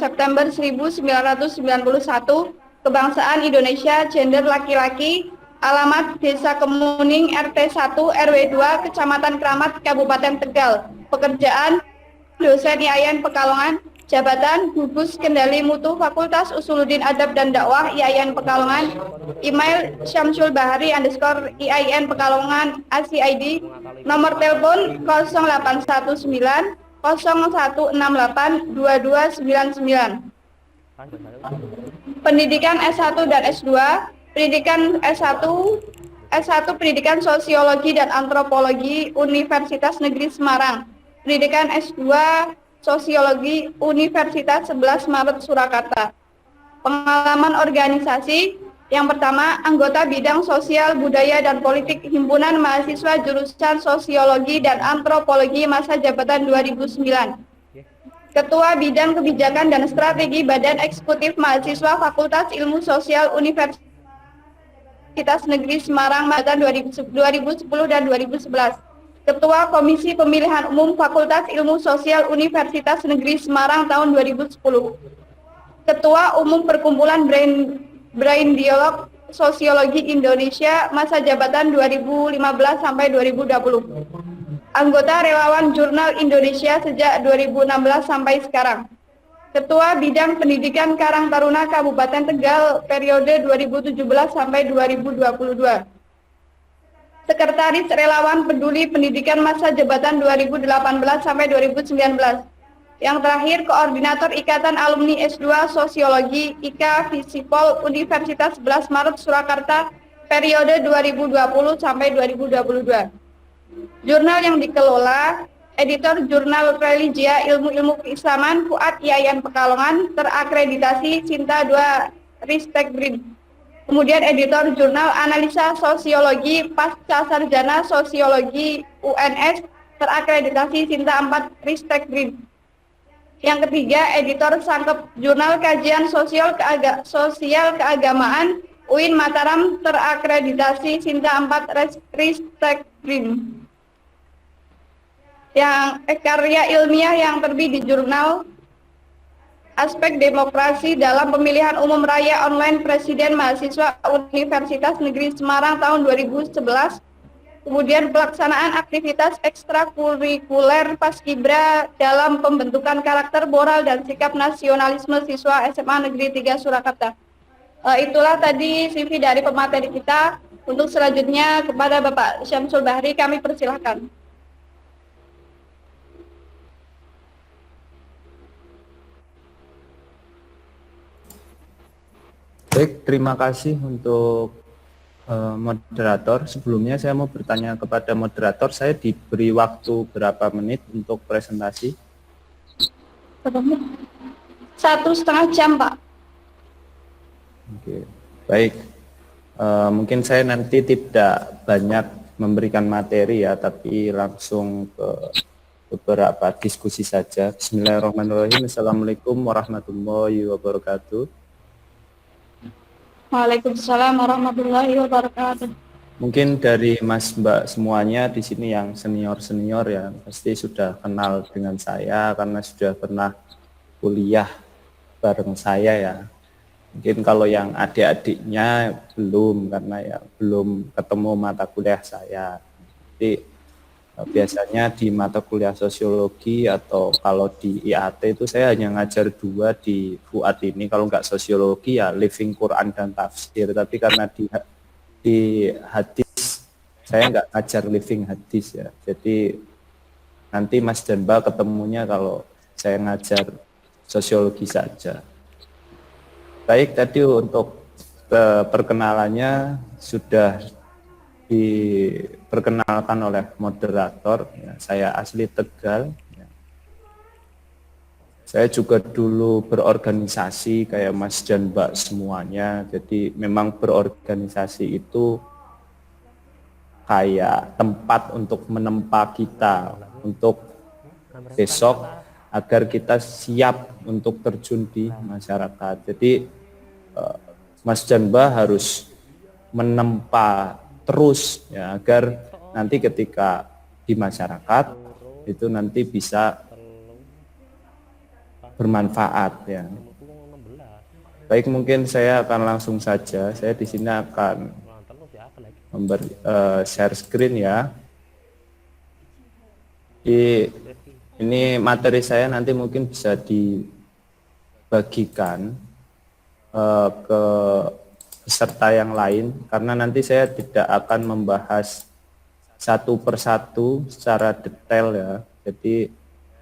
September 1991, kebangsaan Indonesia, gender laki-laki, alamat Desa Kemuning, RT 1, RW 2, Kecamatan Kramat, Kabupaten Tegal. Pekerjaan dosen IAIN Pekalongan, jabatan gugus kendali mutu Fakultas Usuluddin Adab dan Dakwah IAIN Pekalongan, email syamsulbahari_IAIN Pekalongan ACID, nomor telepon 0819 0168 2299. Pendidikan S1 dan S2, pendidikan S1 pendidikan Sosiologi dan Antropologi Universitas Negeri Semarang, pendidikan S2 Sosiologi Universitas 11 Maret Surakarta. Pengalaman organisasi, yang pertama, anggota bidang sosial, budaya, dan politik Himpunan Mahasiswa Jurusan Sosiologi dan Antropologi masa jabatan 2009. Ketua Bidang Kebijakan dan Strategi Badan Eksekutif Mahasiswa Fakultas Ilmu Sosial Universitas Negeri Semarang masa 2010 dan 2011. Ketua Komisi Pemilihan Umum Fakultas Ilmu Sosial Universitas Negeri Semarang tahun 2010. Ketua Umum Perkumpulan Brain Dialog Sosiologi Indonesia masa jabatan 2015 sampai 2020. Anggota Relawan Jurnal Indonesia sejak 2016 sampai sekarang. Ketua Bidang Pendidikan Karang Taruna Kabupaten Tegal periode 2017 sampai 2022. Sekretaris Relawan Peduli Pendidikan masa jabatan 2018 sampai 2019. Yang terakhir, Koordinator Ikatan Alumni S2 Sosiologi IKA Visipol Universitas 11 Maret Surakarta periode 2020 sampai 2022. Jurnal yang dikelola, editor Jurnal Religia Ilmu-Ilmu Keislaman Fuad IAIN Pekalongan, terakreditasi Sinta 2 Ristek BRIN. Kemudian editor Jurnal Analisa Sosiologi Pasca Sarjana Sosiologi UNS, terakreditasi Sinta 4 Ristek BRIN. Yang ketiga, editor Sangkep Jurnal Kajian Sosial Keagamaan UIN Mataram, terakreditasi Sinta 4 Ristek BRIN. Yang karya ilmiah yang terbit di jurnal Aspek Demokrasi dalam Pemilihan Umum Raya Online Presiden Mahasiswa Universitas Negeri Semarang tahun 2011. Kemudian pelaksanaan aktivitas ekstrakurikuler Paskibra dalam pembentukan karakter moral dan sikap nasionalisme siswa SMA Negeri 3 Surakarta. Itulah tadi CV dari pemateri kita. Untuk selanjutnya kepada Bapak Syamsul Bahri kami persilahkan. Baik, terima kasih untuk moderator. Sebelumnya saya mau bertanya kepada moderator, saya diberi waktu berapa menit untuk presentasi? 1,5 jam, Pak. Oke, baik. Mungkin saya nanti tidak banyak memberikan materi ya, tapi langsung ke beberapa diskusi saja. Bismillahirrahmanirrahim. Assalamualaikum warahmatullahi wabarakatuh. Waalaikumsalam warahmatullahi wabarakatuh. Mungkin dari Mas Mbak semuanya di sini yang senior-senior ya pasti sudah kenal dengan saya karena sudah pernah kuliah bareng saya ya. Mungkin kalau yang adik-adiknya belum karena ya belum ketemu mata kuliah saya. Jadi biasanya di mata kuliah sosiologi atau kalau di IAT itu saya hanya ngajar 2 di Fuad ini, kalau nggak sosiologi ya living Quran dan tafsir, tapi karena di hadis saya nggak ngajar living hadis ya, jadi nanti Mas dan Mbak ketemunya kalau saya ngajar sosiologi saja. Baik, tadi untuk perkenalannya sudah diperkenalkan oleh moderator ya, saya asli Tegal ya. Saya juga dulu berorganisasi kayak Mas dan Mbak semuanya, jadi memang berorganisasi itu kayak tempat untuk menempa kita untuk besok agar kita siap untuk terjun di masyarakat. Jadi Mas dan Mbak harus menempa terus ya agar nanti ketika di masyarakat itu nanti bisa bermanfaat ya. Baik, mungkin saya akan langsung saja. Saya di sini akan share screen ya. Ini materi saya nanti mungkin bisa dibagikan ke peserta yang lain, karena nanti saya tidak akan membahas satu persatu secara detail ya. Jadi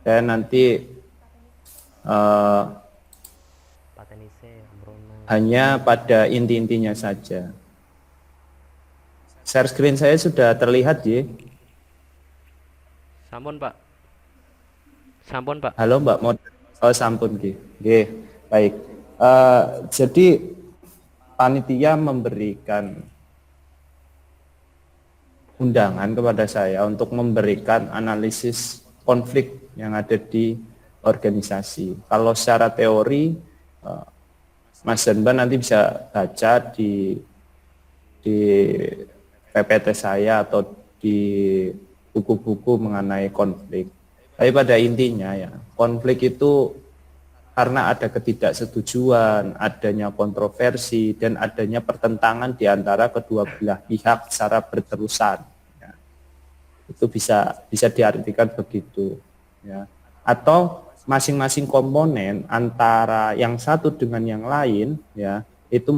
saya nanti hanya pada inti-intinya saja. Share screen saya sudah terlihat ya? Sampun Pak. Sampun Pak. Halo Mbak Mod. Oh sampun Ki. Baik. Jadi panitia memberikan undangan kepada saya untuk memberikan analisis konflik yang ada di organisasi. Kalau secara teori, Mas Danba nanti bisa baca di PPT saya atau di buku-buku mengenai konflik. Tapi pada intinya ya, konflik itu karena ada ketidaksetujuan, adanya kontroversi, dan adanya pertentangan di antara kedua belah pihak secara berterusan. Ya. Itu bisa diartikan begitu. Ya. Atau masing-masing komponen antara yang satu dengan yang lain, ya, itu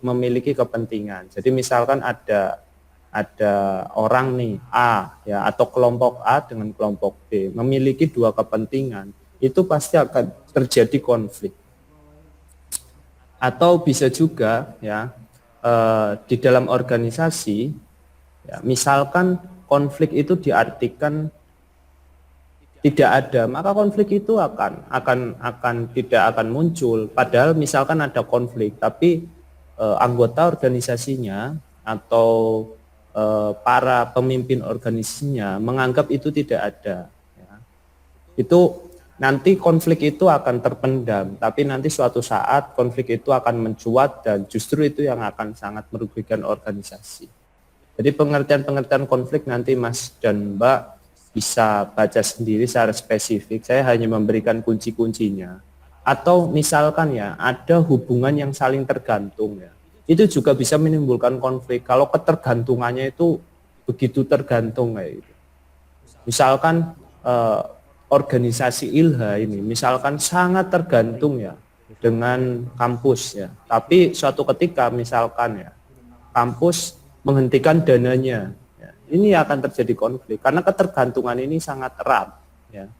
memiliki kepentingan. Jadi misalkan ada orang nih A ya, atau kelompok A dengan kelompok B memiliki dua kepentingan, itu pasti akan terjadi konflik. Atau bisa juga ya di dalam organisasi ya, misalkan konflik itu diartikan tidak ada, maka konflik itu akan tidak akan muncul. Padahal misalkan ada konflik, tapi anggota organisasinya atau para pemimpin organisasinya menganggap itu tidak ada. Ya. Itu nanti konflik itu akan terpendam, tapi nanti suatu saat konflik itu akan mencuat dan justru itu yang akan sangat merugikan organisasi. Jadi pengertian konflik nanti Mas dan Mbak bisa baca sendiri secara spesifik. Saya hanya memberikan kunci-kuncinya. Atau misalkan ya ada hubungan yang saling tergantung ya, itu juga bisa menimbulkan konflik kalau ketergantungannya itu begitu tergantung kayak gitu. Misalkan organisasi ILHA ini misalkan sangat tergantung ya dengan kampus ya, tapi suatu ketika misalkan ya kampus menghentikan dananya ya, ini akan terjadi konflik karena ketergantungan ini sangat erat ya.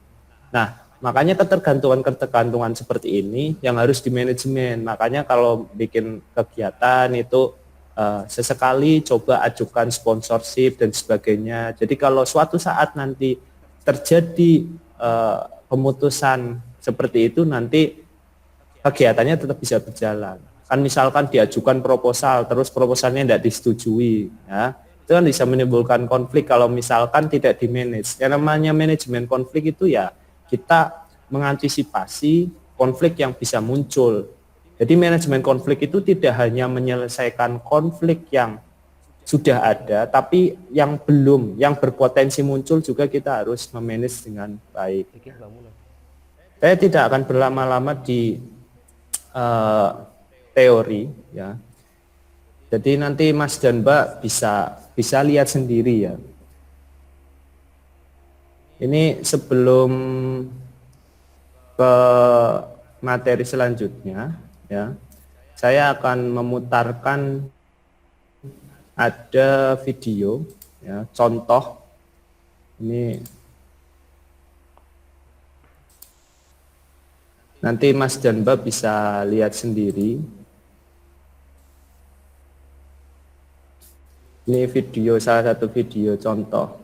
Nah, makanya ketergantungan seperti ini yang harus dimanajemen. Makanya kalau bikin kegiatan itu sesekali coba ajukan sponsorship dan sebagainya. Jadi kalau suatu saat nanti terjadi pemutusan seperti itu, nanti kegiatannya tetap bisa berjalan. Kan misalkan diajukan proposal, terus proposalnya tidak disetujui, ya, itu kan bisa menimbulkan konflik kalau misalkan tidak dimanage. Yang namanya manajemen konflik itu ya kita mengantisipasi konflik yang bisa muncul. Jadi manajemen konflik itu tidak hanya menyelesaikan konflik yang sudah ada, tapi yang belum, yang berpotensi muncul juga kita harus memanage dengan baik. Saya tidak akan berlama-lama di teori, ya. Jadi nanti Mas dan Mbak bisa lihat sendiri ya. Ini sebelum ke materi selanjutnya, ya, saya akan memutarkan ada video, ya, contoh. Ini nanti Mas dan Mbak bisa lihat sendiri. Ini video, salah satu video contoh.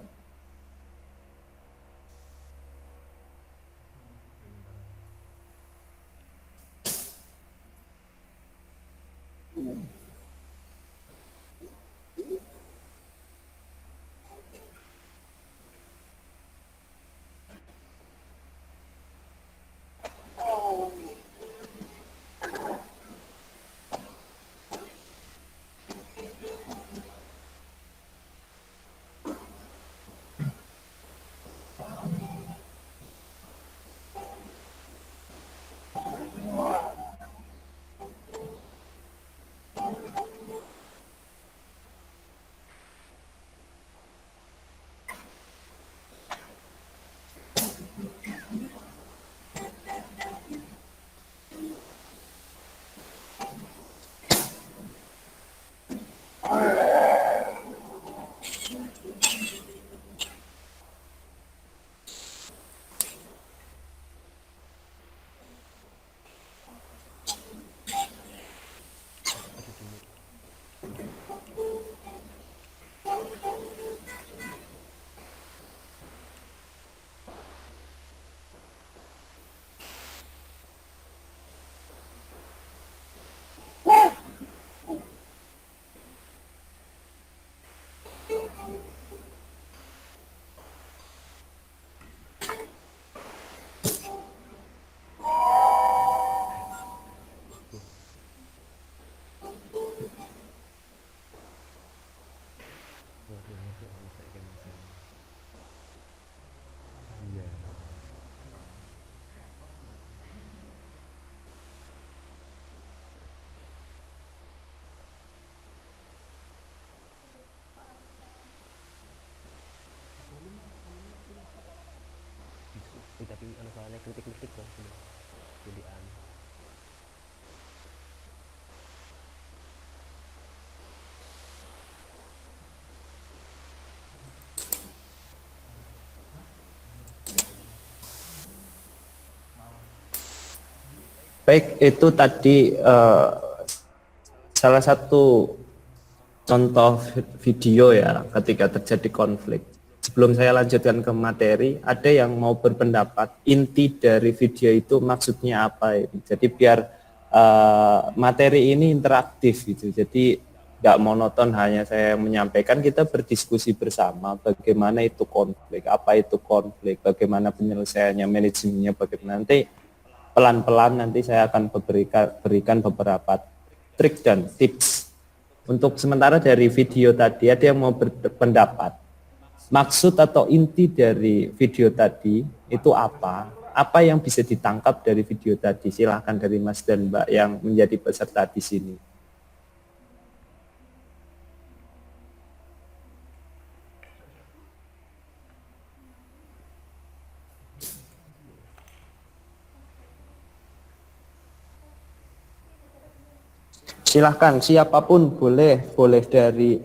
Mistik-mistik bang. Jadi aneh. Baik, itu tadi salah satu contoh video ya ketika terjadi konflik. Sebelum saya lanjutkan ke materi, ada yang mau berpendapat inti dari video itu maksudnya apa ini. Jadi biar materi ini interaktif gitu. Jadi nggak monoton hanya saya yang menyampaikan, kita berdiskusi bersama bagaimana itu konflik, apa itu konflik, bagaimana penyelesaiannya, manajemennya, bagaimana. Nanti pelan-pelan nanti saya akan berikan beberapa trik dan tips. Untuk sementara dari video tadi, ada yang mau berpendapat, maksud atau inti dari video tadi itu apa? Apa yang bisa ditangkap dari video tadi? Silahkan dari Mas dan Mbak yang menjadi peserta di sini. Silahkan, siapapun boleh dari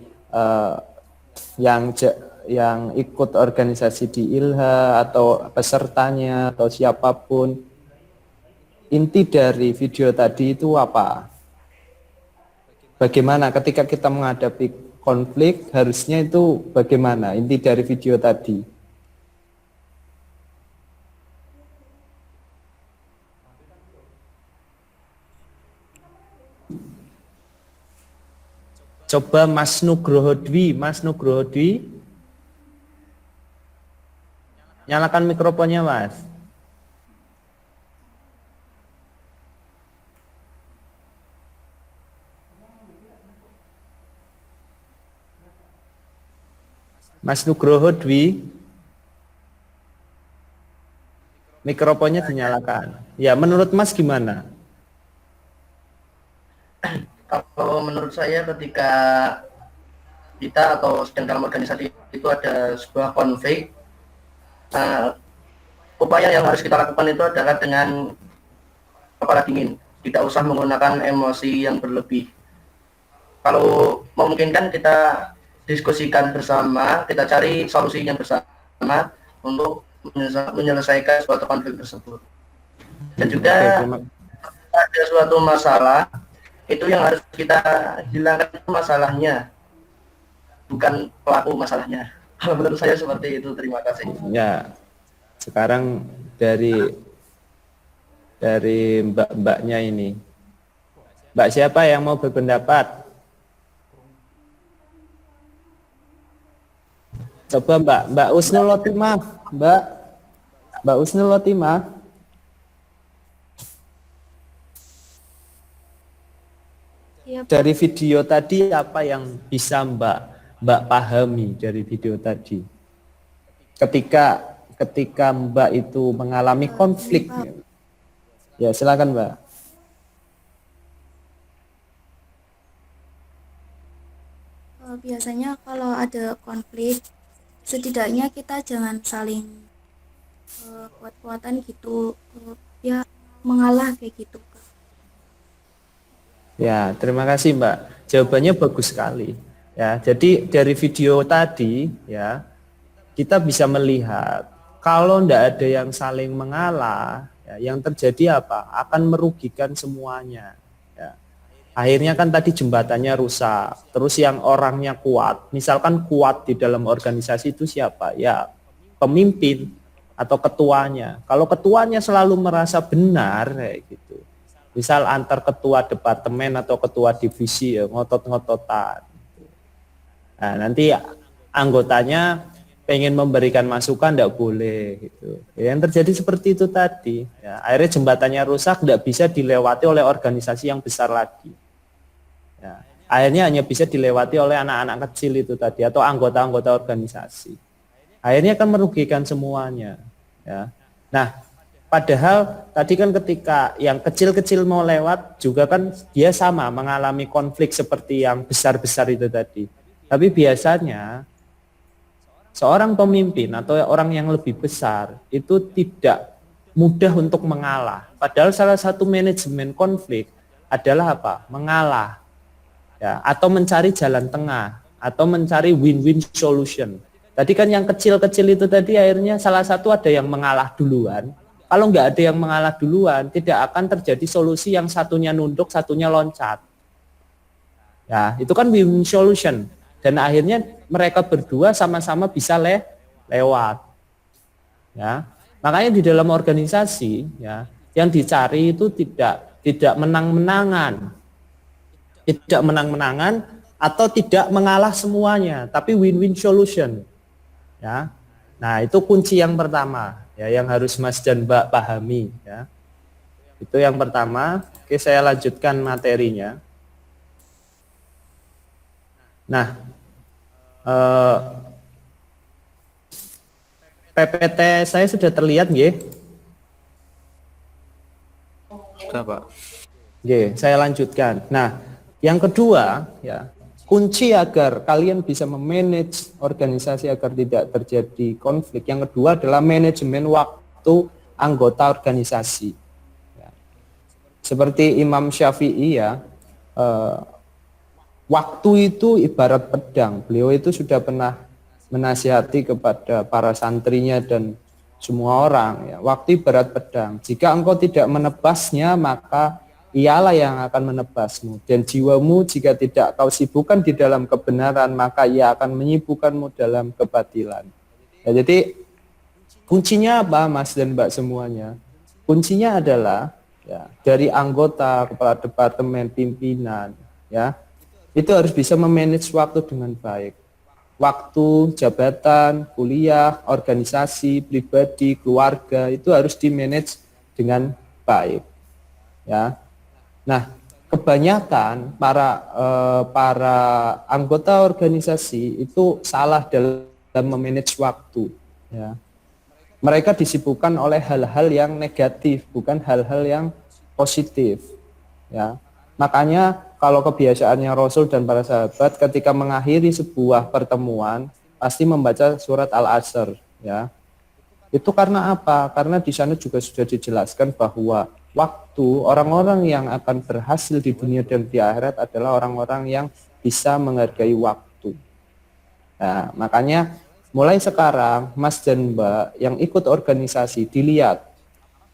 yang ikut organisasi di ILHA atau pesertanya atau siapapun. Inti dari video tadi itu apa? Bagaimana ketika kita menghadapi konflik, harusnya itu bagaimana? Inti dari video tadi. Coba Mas Nugroho Dwi, nyalakan mikrofonnya Mas. Mas Nugroho Dwi, mikrofonnya dinyalakan. Ya, menurut Mas gimana? Kalau menurut saya ketika kita atau sedang dalam organisasi itu ada sebuah konflik, upaya yang harus kita lakukan itu adalah dengan kepala dingin, tidak usah menggunakan emosi yang berlebih. Kalau memungkinkan kita diskusikan bersama, kita cari solusinya bersama untuk menyelesaikan suatu konflik tersebut. Dan juga ada suatu masalah, itu yang harus kita hilangkan itu masalahnya, bukan pelaku masalahnya. Menurut saya seperti itu. Terima kasih. Ya, sekarang dari mbak-mbaknya ini. Mbak siapa yang mau berpendapat? Coba Mbak Usnul Lotimah, Mbak Usnul Lotimah. Dari video tadi apa yang bisa Mbak pahami dari video tadi? Ketika Mbak itu mengalami konflik. Ya, silakan Mbak. Biasanya kalau ada konflik, setidaknya kita jangan saling kuat-kuatan gitu, ya mengalah kayak gitu. Ya, terima kasih Mbak. Jawabannya bagus sekali. Ya, jadi dari video tadi ya kita bisa melihat kalau tidak ada yang saling mengalah, ya, yang terjadi apa? Akan merugikan semuanya. Ya. Akhirnya kan tadi jembatannya rusak. Terus yang orangnya kuat, misalkan kuat di dalam organisasi itu siapa? Ya, pemimpin atau ketuanya. Kalau ketuanya selalu merasa benar kayak gitu. Misal antar ketua departemen atau ketua divisi ya, ngotot-ngototan. Nah, nanti anggotanya pengen memberikan masukan tidak boleh gitu. Ya, yang terjadi seperti itu tadi. Ya, akhirnya jembatannya rusak, tidak bisa dilewati oleh organisasi yang besar lagi. Ya, akhirnya hanya bisa dilewati oleh anak-anak kecil itu tadi atau anggota-anggota organisasi. Akhirnya akan merugikan semuanya. Ya. Nah, padahal tadi kan ketika yang kecil-kecil mau lewat juga kan dia sama mengalami konflik seperti yang besar-besar itu tadi. Tapi biasanya seorang pemimpin atau orang yang lebih besar itu tidak mudah untuk mengalah. Padahal salah satu manajemen konflik adalah apa? Mengalah, ya, atau mencari jalan tengah, atau mencari win-win solution. Tadi kan yang kecil-kecil itu tadi akhirnya salah satu ada yang mengalah duluan. Kalau nggak ada yang mengalah duluan, tidak akan terjadi solusi yang satunya nunduk, satunya loncat. Ya, itu kan win-win solution. Dan akhirnya mereka berdua sama-sama bisa lewat. Ya, makanya di dalam organisasi, ya, yang dicari itu tidak menang-menangan, atau tidak mengalah semuanya, tapi win-win solution. Ya, nah itu kunci yang pertama, ya, yang harus Mas dan Mbak pahami. Ya, itu yang pertama. Oke, saya lanjutkan materinya. Nah, PPT saya sudah terlihat, nggih? Sudah, Pak. Nggih, saya lanjutkan. Nah, yang kedua, ya, kunci agar kalian bisa memanage organisasi agar tidak terjadi konflik. Yang kedua adalah manajemen waktu anggota organisasi. Ya. Seperti Imam Syafi'i, ya, waktu itu ibarat pedang. Beliau itu sudah pernah menasihati kepada para santrinya dan semua orang, ya, waktu ibarat pedang. Jika engkau tidak menebasnya, maka ialah yang akan menebasmu. Dan jiwamu jika tidak kau sibukkan di dalam kebenaran, maka ia akan menyibukkanmu dalam kebatilan. Ya, jadi kuncinya apa, Mas dan Mbak semuanya? Kuncinya adalah, ya, dari anggota, kepala departemen, pimpinan, ya, itu harus bisa memanage waktu dengan baik. Waktu, jabatan, kuliah, organisasi, pribadi, keluarga, itu harus di-manage dengan baik. Ya. Nah, kebanyakan para anggota organisasi itu salah dalam memanage waktu. Ya. Mereka disibukkan oleh hal-hal yang negatif, bukan hal-hal yang positif. Ya. Makanya kalau kebiasaannya Rasul dan para sahabat ketika mengakhiri sebuah pertemuan pasti membaca surat Al-Asr. Ya. Itu karena apa? Karena di sana juga sudah dijelaskan bahwa waktu orang-orang yang akan berhasil di dunia dan di akhirat adalah orang-orang yang bisa menghargai waktu. Nah, makanya mulai sekarang Mas dan Mbak yang ikut organisasi dilihat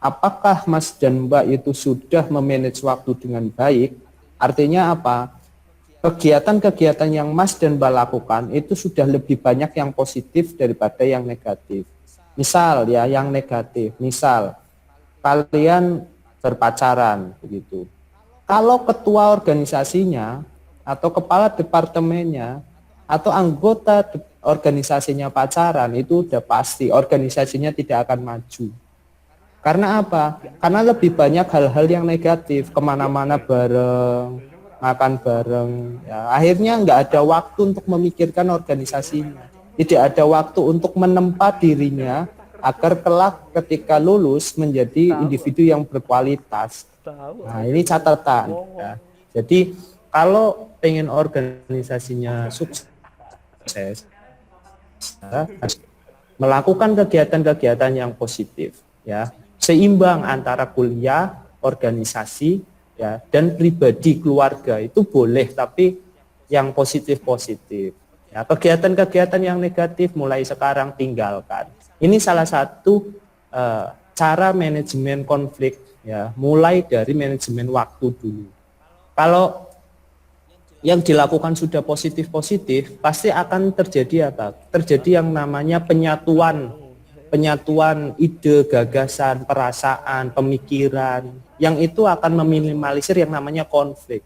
apakah Mas dan Mbak itu sudah memanage waktu dengan baik. Artinya apa? Kegiatan-kegiatan yang Mas dan Mbak lakukan itu sudah lebih banyak yang positif daripada yang negatif. Misal, ya, yang negatif, misal kalian berpacaran begitu. Kalau ketua organisasinya atau kepala departemennya atau anggota organisasinya pacaran, itu udah pasti organisasinya tidak akan maju. Karena apa? Karena lebih banyak hal-hal yang negatif, kemana-mana bareng, makan bareng. Ya, akhirnya nggak ada waktu untuk memikirkan organisasinya. Tidak ada waktu untuk menempa dirinya agar kelak ketika lulus menjadi individu yang berkualitas. Nah, ini catatan. Ya. Jadi kalau pengen organisasinya sukses, ya, melakukan kegiatan-kegiatan yang positif, ya, seimbang antara kuliah, organisasi, ya, dan pribadi keluarga itu boleh, tapi yang positif-positif. Ya, kegiatan-kegiatan yang negatif mulai sekarang tinggalkan. Ini salah satu cara manajemen konflik, ya, mulai dari manajemen waktu dulu. Kalau yang dilakukan sudah positif-positif, pasti akan terjadi apa? Terjadi yang namanya penyatuan ide, gagasan, perasaan, pemikiran, yang itu akan meminimalisir yang namanya konflik.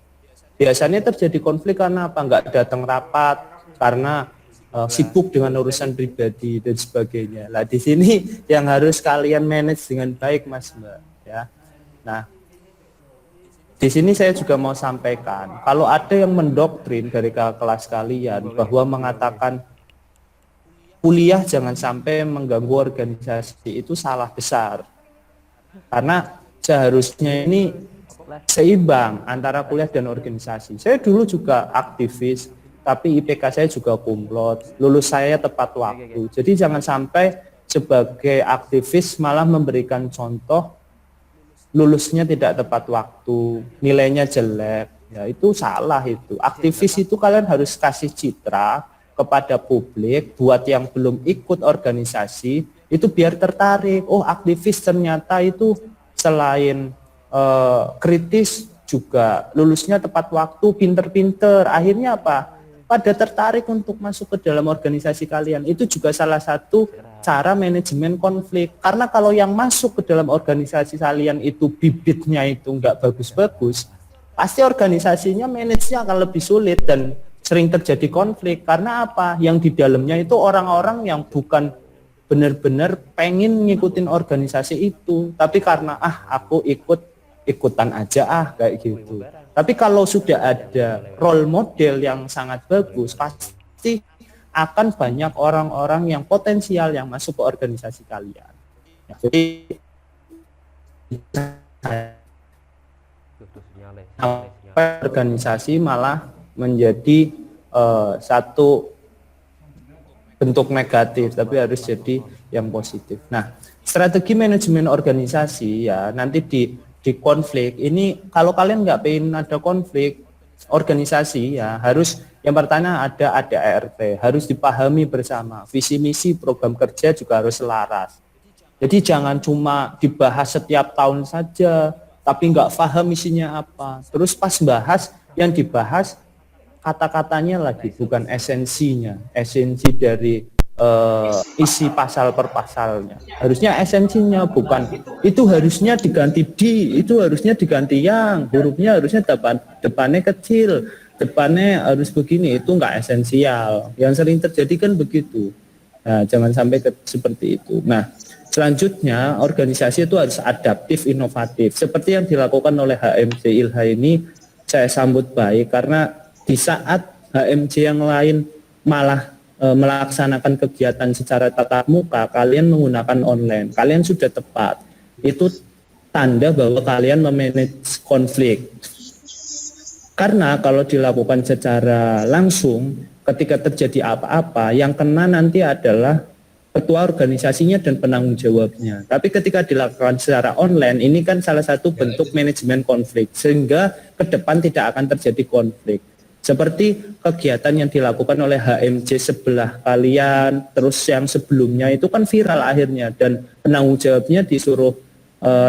Biasanya terjadi konflik karena apa? Nggak datang rapat, karena sibuk dengan urusan pribadi dan sebagainya. Lah di sini yang harus kalian manage dengan baik, Mas Mbak, ya. Nah, di sini saya juga mau sampaikan, kalau ada yang mendoktrin dari kelas kalian bahwa mengatakan kuliah jangan sampai mengganggu organisasi, itu salah besar. Karena seharusnya ini seimbang antara kuliah dan organisasi. Saya dulu juga aktivis, tapi IPK saya juga kumlot, lulus saya tepat waktu. Jadi jangan sampai sebagai aktivis malah memberikan contoh lulusnya tidak tepat waktu, nilainya jelek, ya itu salah itu. Aktivis itu kalian harus kasih citra kepada publik, buat yang belum ikut organisasi, itu biar tertarik, oh aktivis ternyata itu selain kritis juga lulusnya tepat waktu, pinter-pinter, akhirnya apa? Pada tertarik untuk masuk ke dalam organisasi kalian. Itu juga salah satu cara manajemen konflik. Karena kalau yang masuk ke dalam organisasi kalian itu bibitnya itu nggak bagus-bagus, pasti organisasinya manajenya akan lebih sulit dan sering terjadi konflik. Karena apa? Yang di dalamnya itu orang-orang yang bukan benar-benar pengen ngikutin organisasi itu, tapi karena aku ikutan aja kayak gitu. Tapi kalau sudah ada role model yang sangat bagus, pasti akan banyak orang-orang yang potensial yang masuk ke organisasi kalian. Ya, jadi organisasi malah menjadi satu bentuk negatif, tapi harus jadi yang positif. Nah, strategi manajemen organisasi ya nanti di konflik ini, kalau kalian nggak pengen ada konflik organisasi ya harus yang pertama ada ADART, harus dipahami bersama, visi misi program kerja juga harus selaras. Jadi jangan cuma dibahas setiap tahun saja tapi nggak paham isinya apa, terus pas bahas yang dibahas kata-katanya lagi bukan esensinya, esensi dari isi pasal per pasalnya. Harusnya esensinya bukan itu harusnya diganti di, itu harusnya diganti yang, hurufnya harusnya depannya kecil, depannya harus begini, itu enggak esensial. Yang sering terjadi kan begitu. Nah, jangan sampai seperti itu. Nah, selanjutnya organisasi itu harus adaptif, inovatif. Seperti yang dilakukan oleh HMJ ILHA ini saya sambut baik karena di saat HMJ yang lain malah melaksanakan kegiatan secara tatap muka, kalian menggunakan online, kalian sudah tepat. Itu tanda bahwa kalian memanage konflik. Karena kalau dilakukan secara langsung, ketika terjadi apa-apa, yang kena nanti adalah ketua organisasinya dan penanggung jawabnya. Tapi ketika dilakukan secara online, ini kan salah satu bentuk manajemen konflik, sehingga ke depan tidak akan terjadi konflik. Seperti kegiatan yang dilakukan oleh HMJ sebelah kalian, terus yang sebelumnya itu kan viral akhirnya, dan penanggung jawabnya disuruh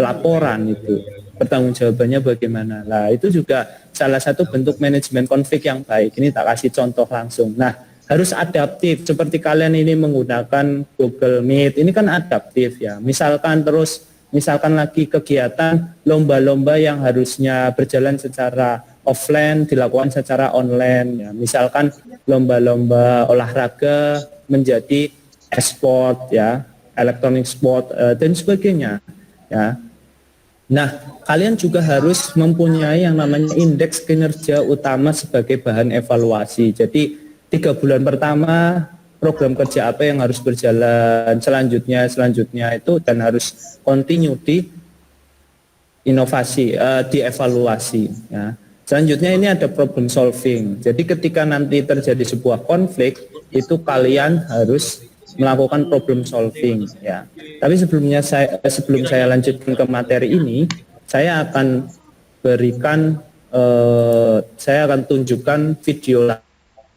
laporan itu. Pertanggung jawabannya bagaimana? Nah, itu juga salah satu bentuk manajemen konflik yang baik. Ini tak kasih contoh langsung. Nah, harus adaptif. Seperti kalian ini menggunakan Google Meet, ini kan adaptif ya. Misalkan lagi kegiatan lomba-lomba yang harusnya berjalan secara offline dilakukan secara online ya. Misalkan lomba-lomba olahraga menjadi e-sport ya, electronic sport dan sebagainya ya. Nah, kalian juga harus mempunyai yang namanya indeks kinerja utama sebagai bahan evaluasi. Jadi 3 bulan pertama program kerja apa yang harus berjalan, selanjutnya itu, dan harus continue di inovasi, dievaluasi ya. Selanjutnya ini ada problem solving. Jadi ketika nanti terjadi sebuah konflik, itu kalian harus melakukan problem solving ya. Tapi sebelum saya lanjutkan ke materi ini, saya akan tunjukkan video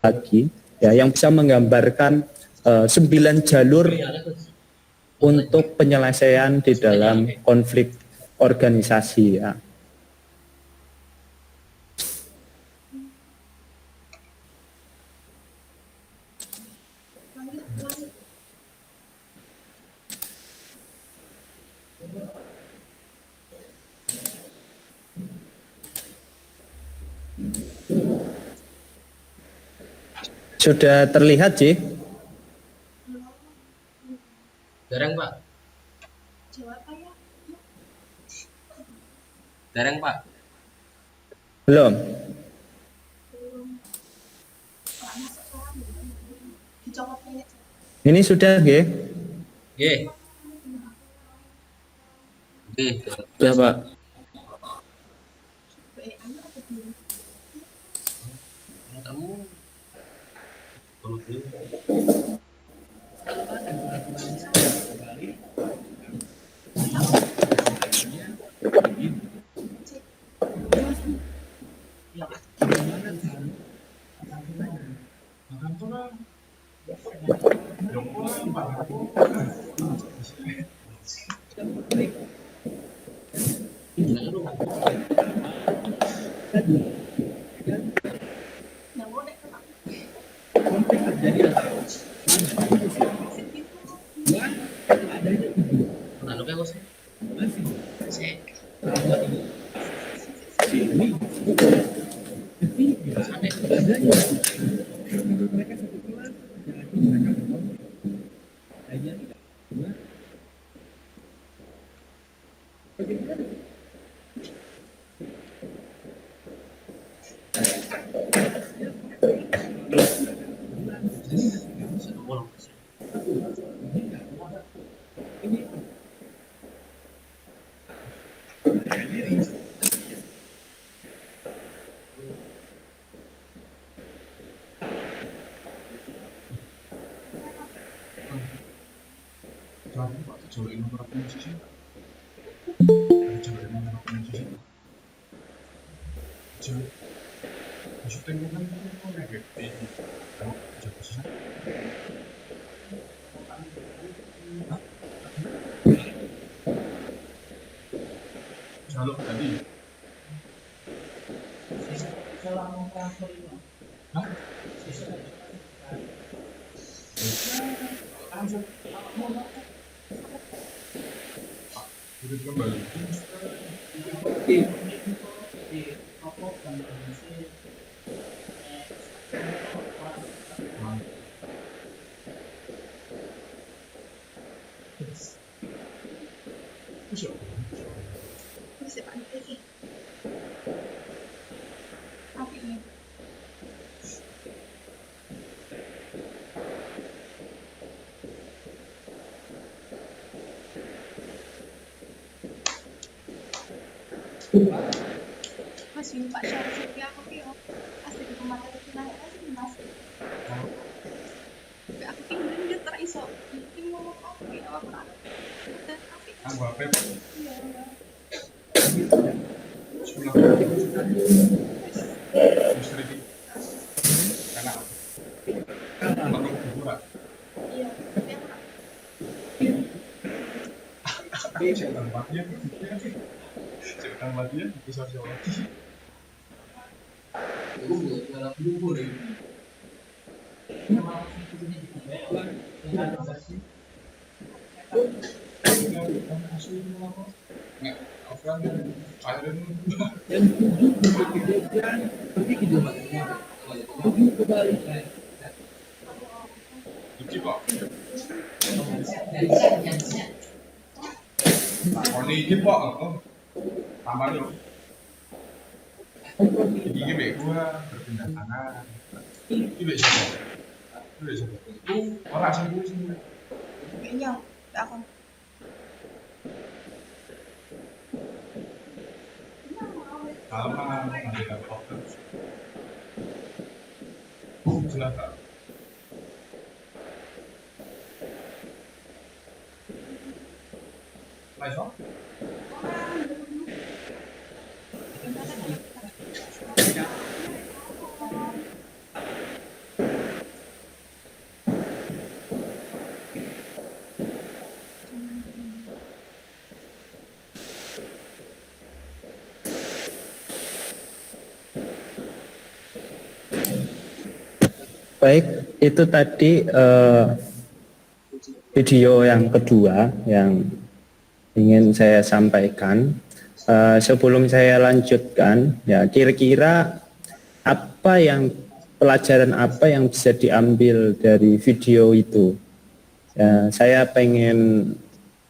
lagi ya yang bisa menggambarkan 9 jalur untuk penyelesaian di dalam konflik organisasi ya. Sudah terlihat sih? Dereng Pak. Dereng Pak. Belum. Ini sudah nggih? Nggih. Nggih. Sudah Pak. Kamu Ano kayo sih? Mas yung Pak Syarif aku ki asli di rumah tadi nang asli Mas. Aku ki ndak ter iso. Iki mau apa ki awak ora. Aku apa? Ini Pak, tambah dulu. Ini gua berpindah tangan. Ini besok. Ini besok. Orang sembuh. Iya, aku. Kalau nanti dapat silakan. Masuk. Baik, itu tadi video yang kedua yang ingin saya sampaikan. Sebelum saya lanjutkan, ya kira-kira pelajaran apa yang bisa diambil dari video itu? Ya, saya pengen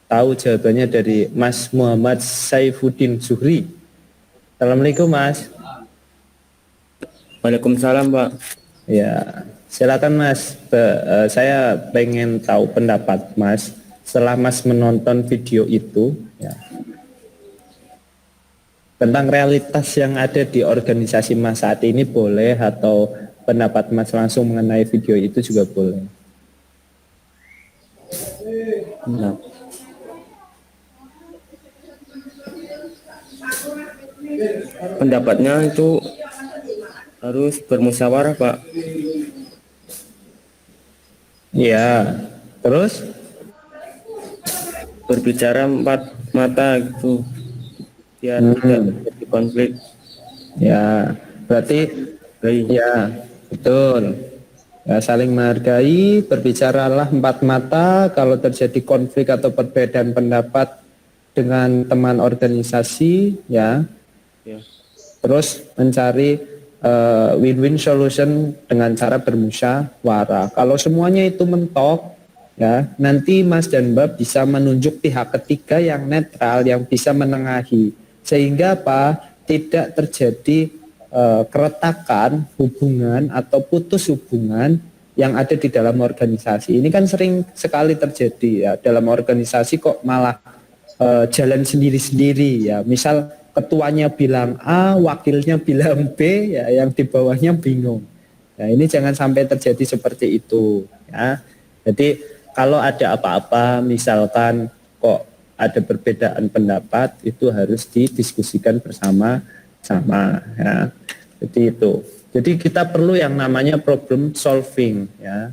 tahu jawabannya dari Mas Muhammad Saifuddin Zuhri. Assalamualaikum Mas. Waalaikumsalam Pak. Ya, silakan Mas. Saya pengen tahu pendapat Mas setelah Mas menonton video itu, ya, tentang realitas yang ada di organisasi Mas saat ini boleh, atau pendapat Mas langsung mengenai video itu juga boleh. Nah. Pendapatnya itu harus bermusyawarah Pak. Iya. Terus berbicara empat mata gitu biar tidak terjadi konflik. ya berarti Baik. ya betul. Ya, saling menghargai, berbicaralah empat mata. Kalau terjadi konflik atau perbedaan pendapat dengan teman organisasi, ya, Ya. terus mencari win-win solution dengan cara bermusyawarah. Kalau semuanya itu mentok, ya, nanti Mas dan Mbak bisa menunjuk pihak ketiga yang netral, yang bisa menengahi, sehingga apa? Tidak terjadi keretakan hubungan atau putus hubungan yang ada di dalam organisasi. Ini kan sering sekali terjadi ya, dalam organisasi kok malah jalan sendiri-sendiri ya. Misal ketuanya bilang A, wakilnya bilang B, ya yang di bawahnya bingung. Nah, ini jangan sampai terjadi seperti itu ya. Jadi kalau ada apa-apa misalkan kok ada perbedaan pendapat, itu harus didiskusikan bersama-sama ya. Jadi itu. Jadi kita perlu yang namanya problem solving ya.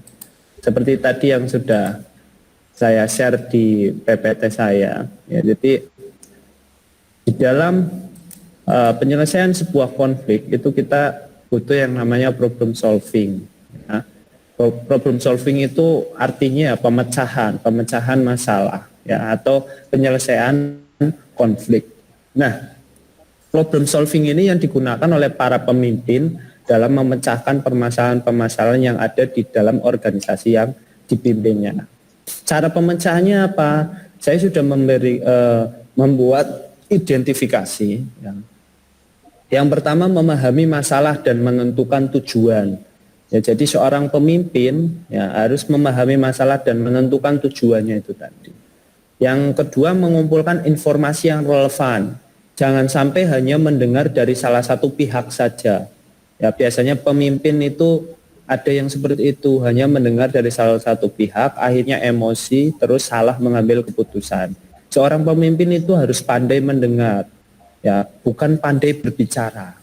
Seperti tadi yang sudah saya share di PPT saya ya. Jadi di dalam penyelesaian sebuah konflik itu kita butuh yang namanya problem solving ya. Problem solving itu artinya pemecahan masalah ya, atau penyelesaian konflik. Nah, problem solving ini yang digunakan oleh para pemimpin dalam memecahkan permasalahan-permasalahan yang ada di dalam organisasi yang dipimpinnya. Cara pemecahannya apa? Saya sudah membuat identifikasi. Ya. Yang pertama, memahami masalah dan menentukan tujuan. Ya, jadi seorang pemimpin ya harus memahami masalah dan menentukan tujuannya itu tadi. Yang kedua, mengumpulkan informasi yang relevan. Jangan sampai hanya mendengar dari salah satu pihak saja. Ya, biasanya pemimpin itu ada yang seperti itu, hanya mendengar dari salah satu pihak, akhirnya emosi, terus salah mengambil keputusan. Seorang pemimpin itu harus pandai mendengar, ya, bukan pandai berbicara.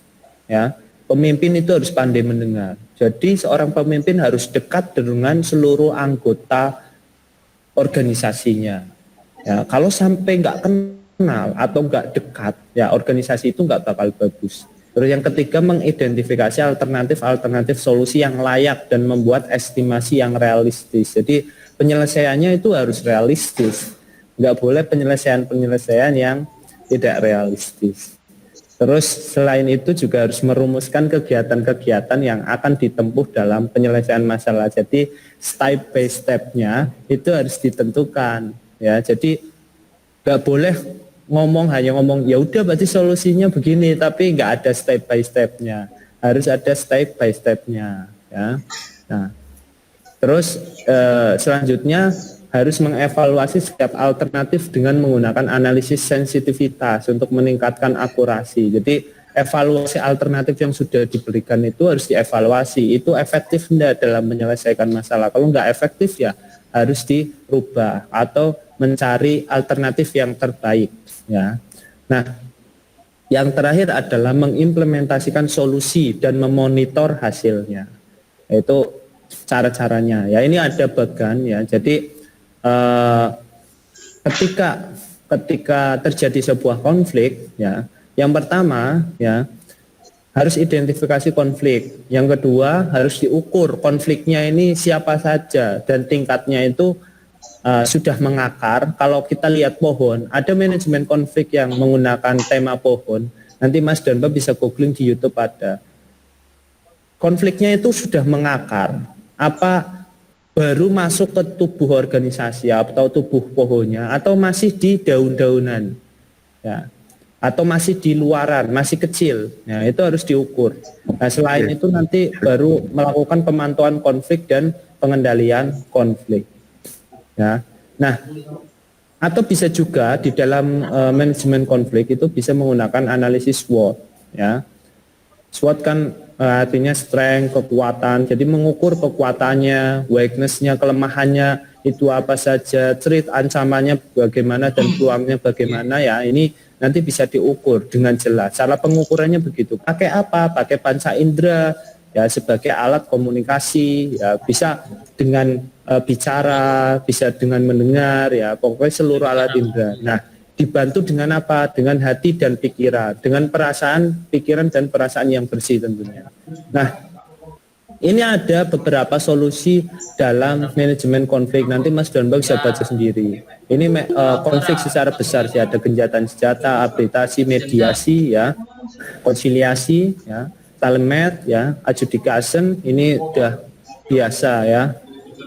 Ya, pemimpin itu harus pandai mendengar. Jadi seorang pemimpin harus dekat dengan seluruh anggota organisasinya. Ya, kalau sampai nggak kenal atau nggak dekat, ya organisasi itu nggak bakal bagus. Terus yang ketiga, mengidentifikasi alternatif solusi yang layak dan membuat estimasi yang realistis. Jadi penyelesaiannya itu harus realistis. Nggak boleh penyelesaian yang tidak realistis. Terus selain itu juga harus merumuskan kegiatan-kegiatan yang akan ditempuh dalam penyelesaian masalah. Jadi step by step-nya itu harus ditentukan. Ya, jadi nggak boleh hanya ngomong ya udah berarti solusinya begini, tapi nggak ada step by step-nya. Harus ada step by step-nya. Ya. Nah, terus selanjutnya harus mengevaluasi setiap alternatif dengan menggunakan analisis sensitivitas untuk meningkatkan akurasi. Jadi evaluasi alternatif yang sudah diberikan itu harus dievaluasi. Itu efektif enggak dalam menyelesaikan masalah. Kalau enggak efektif ya harus dirubah atau mencari alternatif yang terbaik. Ya. Nah, yang terakhir adalah mengimplementasikan solusi dan memonitor hasilnya. Itu cara-caranya. Ya, ini ada bagan ya. Jadi ketika terjadi sebuah konflik ya, yang pertama ya harus identifikasi konflik, yang kedua harus diukur konfliknya ini siapa saja dan tingkatnya itu sudah mengakar. Kalau kita lihat pohon, ada manajemen konflik yang menggunakan tema pohon, nanti Mas dan Mbak bisa googling di YouTube, ada konfliknya itu sudah mengakar, apa baru masuk ke tubuh organisasi atau tubuh pohonnya, atau masih di daun-daunan ya, atau masih di luaran, masih kecil ya, itu harus diukur. Nah, selain itu nanti baru melakukan pemantauan konflik dan pengendalian konflik ya. Nah, atau bisa juga di dalam manajemen konflik itu bisa menggunakan analisis SWOT ya. SWOT kan artinya strength, kekuatan. Jadi mengukur kekuatannya, weakness-nya, kelemahannya itu apa saja, threat, ancamannya bagaimana dan peluangnya bagaimana ya. Ini nanti bisa diukur dengan jelas. Cara pengukurannya begitu. Pakai apa? Pakai panca indera, ya sebagai alat komunikasi, ya bisa dengan bicara, bisa dengan mendengar, ya pokoknya seluruh alat indera. Nah, dibantu dengan apa? Dengan hati dan pikiran, dengan perasaan, pikiran dan perasaan yang bersih tentunya. Nah, ini ada beberapa solusi dalam manajemen konflik. Nanti Mas Donbang bisa baca sendiri. Ini konflik secara besar sih, ada gencatan senjata, arbitrasi, mediasi, ya, konsiliasi, ya, telemet, ya, adjudication. Ini udah biasa ya.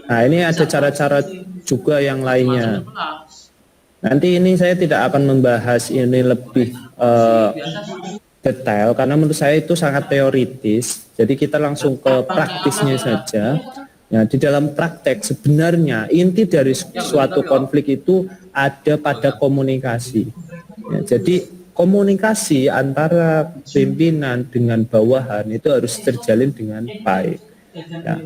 Nah, ini ada cara-cara juga yang lainnya. Nanti ini saya tidak akan membahas ini lebih detail karena menurut saya itu sangat teoritis. Jadi kita langsung ke praktisnya saja. Ya, di dalam praktek sebenarnya inti dari suatu konflik itu ada pada komunikasi. Ya, jadi komunikasi antara pimpinan dengan bawahan itu harus terjalin dengan baik. Ya.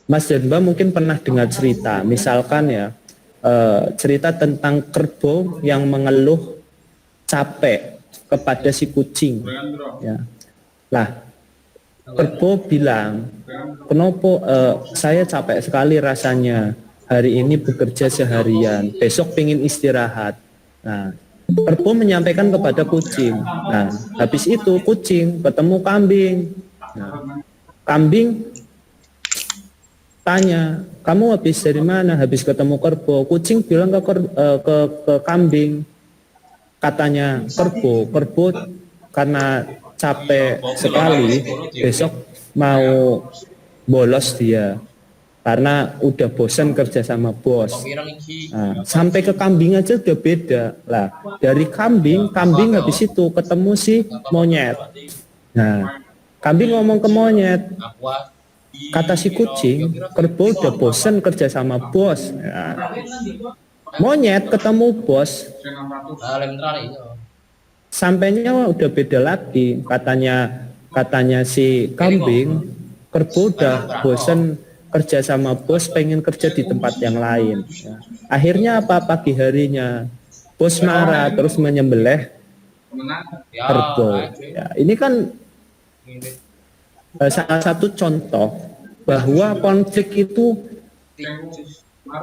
Mas Denba mungkin pernah dengar cerita, misalkan ya cerita tentang kerbau yang mengeluh capek kepada si kucing. Ya. Lah, kerbau bilang, kenapa saya capek sekali rasanya, hari ini bekerja seharian, besok pengen istirahat. Nah, kerbau menyampaikan kepada kucing. Nah, habis itu kucing ketemu kambing. Nah, kambing tanya, kamu habis dari mana? Habis ketemu kerbau. Kucing bilang ke kambing, katanya kerbau karena capek sekali, besok mau bolos dia karena udah bosan kerja sama bos. Nah, sampai ke kambing aja udah beda lah. Dari kambing habis itu ketemu si monyet. Nah, kambing ngomong ke monyet, kata si kucing, kerbau udah bosan kerja sama bos. Nah, monyet ketemu bos, sampainya udah beda lagi. Katanya si kambing, kerbau udah bosan kerja sama bos, pengen kerja di tempat yang lain. Ya. Akhirnya apa, pagi harinya bos marah terus menyembelih kerbau. Ya, ini kan salah satu contoh bahwa konflik itu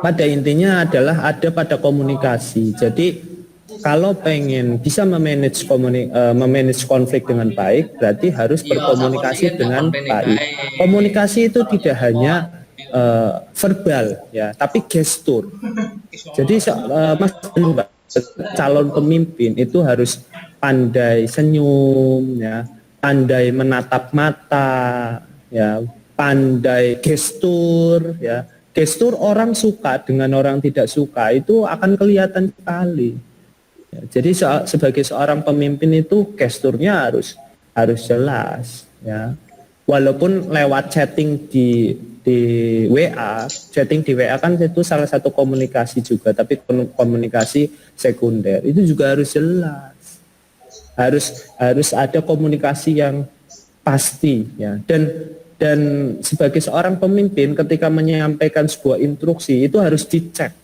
pada intinya adalah ada pada komunikasi. Jadi kalau pengen bisa memanage konflik dengan baik, berarti harus berkomunikasi dengan baik. Komunikasi itu tidak hanya verbal, ya, tapi gestur. Jadi Mas calon pemimpin itu harus pandai senyum, ya, pandai menatap mata, ya, pandai gestur, ya. Gestur orang suka dengan orang tidak suka itu akan kelihatan sekali. Ya, jadi sebagai seorang pemimpin itu gesturnya harus jelas, ya. Walaupun lewat chatting di WA, chatting di WA kan itu salah satu komunikasi juga, tapi komunikasi sekunder itu juga harus jelas. Harus ada komunikasi yang pasti, ya. Dan sebagai seorang pemimpin ketika menyampaikan sebuah instruksi itu harus dicek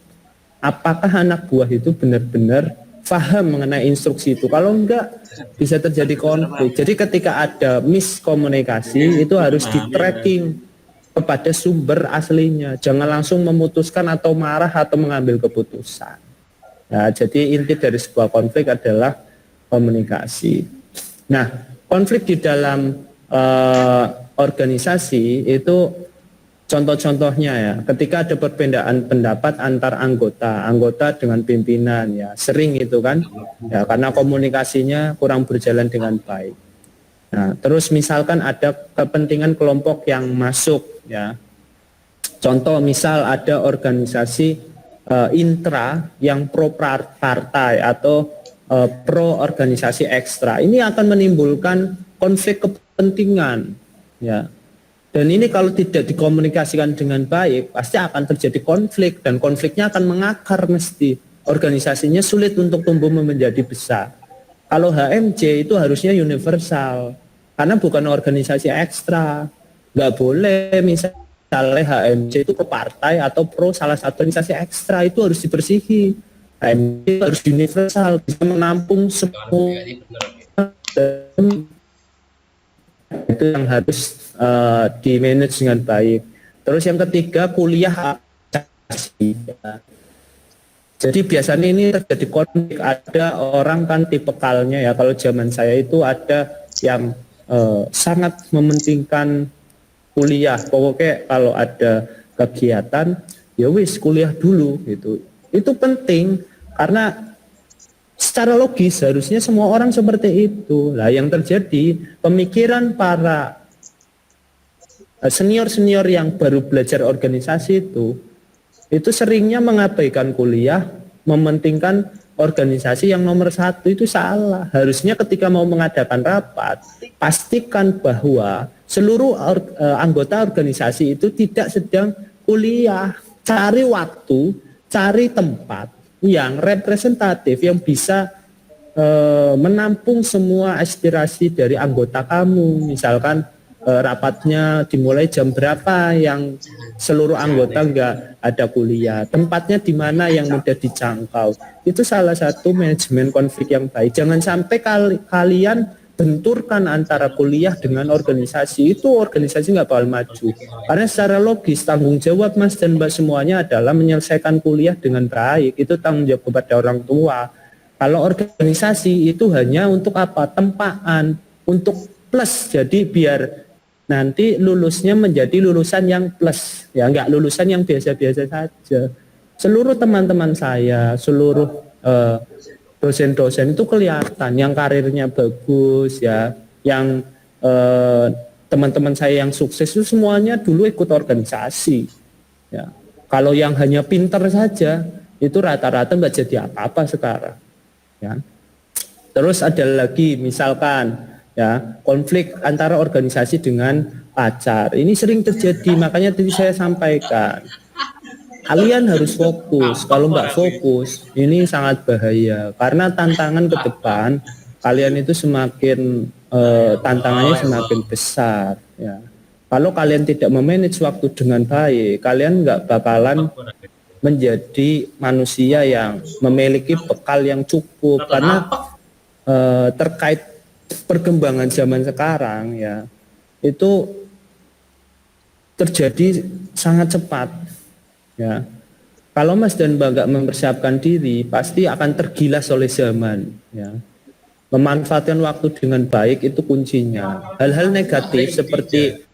apakah anak buah itu benar-benar paham mengenai instruksi itu. Kalau enggak bisa terjadi konflik. Jadi ketika ada miskomunikasi itu harus di-tracking kepada sumber aslinya. Jangan langsung memutuskan atau marah atau mengambil keputusan. Nah, jadi inti dari sebuah konflik adalah komunikasi. Nah, konflik di dalam organisasi itu contoh-contohnya ya, ketika ada perbedaan pendapat antar anggota dengan pimpinan, ya sering itu kan, ya karena komunikasinya kurang berjalan dengan baik. Nah, terus misalkan ada kepentingan kelompok yang masuk, ya. Contoh misal ada organisasi intra yang pro partai atau pro organisasi ekstra, ini akan menimbulkan konflik kepentingan, ya. Dan ini kalau tidak dikomunikasikan dengan baik, pasti akan terjadi konflik dan konfliknya akan mengakar mesti. Organisasinya sulit untuk tumbuh menjadi besar. Kalau HMJ itu harusnya universal, karena bukan organisasi ekstra. Nggak boleh misalnya HMJ itu ke partai atau pro salah satu organisasi ekstra, itu harus dibersihi. HMJ harus universal, bisa menampung semua. Itu yang harus di manage dengan baik. Terus yang ketiga kuliah aplikasi. Ya. Jadi biasanya ini terjadi konflik, ada orang kan tipikalnya ya, kalau zaman saya itu ada yang sangat mementingkan kuliah, pokoknya kalau ada kegiatan ya wis kuliah dulu gitu. Itu penting karena secara logis harusnya semua orang seperti itu. Lah yang terjadi pemikiran para senior-senior yang baru belajar organisasi itu seringnya mengabaikan kuliah, mementingkan organisasi yang nomor satu. Itu salah. Harusnya ketika mau mengadakan rapat, pastikan bahwa seluruh anggota organisasi itu tidak sedang kuliah. Cari waktu, cari tempat yang representatif, yang bisa menampung semua aspirasi dari anggota kamu. Misalkan rapatnya dimulai jam berapa yang seluruh anggota enggak ada kuliah, tempatnya di mana yang mudah dijangkau. Itu salah satu manajemen konflik yang baik. Jangan sampai kalian benturkan antara kuliah dengan organisasi. Itu organisasi nggak bakal maju, karena secara logis tanggung jawab Mas dan Mbak semuanya adalah menyelesaikan kuliah dengan baik. Itu tanggung jawab kepada orang tua. Kalau organisasi itu hanya untuk apa? Tempaan, untuk plus. Jadi biar nanti lulusnya menjadi lulusan yang plus, ya nggak lulusan yang biasa-biasa saja. Seluruh teman-teman saya, seluruh dosen-dosen itu kelihatan yang karirnya bagus ya, yang teman-teman saya yang sukses itu semuanya dulu ikut organisasi. Ya. Kalau yang hanya pinter saja itu rata-rata nggak jadi apa-apa sekarang. Ya. Terus ada lagi misalkan ya konflik antara organisasi dengan pacar. Ini sering terjadi, makanya tadi saya sampaikan kalian harus fokus. Kalau nggak fokus ini sangat bahaya, karena tantangan ke depan kalian itu semakin tantangannya semakin besar ya. Kalau kalian tidak memanage waktu dengan baik, kalian nggak bakalan menjadi manusia yang memiliki bekal yang cukup, karena terkait perkembangan zaman sekarang ya itu terjadi sangat cepat ya. Kalau Mas dan Mbak nggak mempersiapkan diri, pasti akan tergilas oleh zaman ya. Memanfaatkan waktu dengan baik itu kuncinya. Hal-hal negatif seperti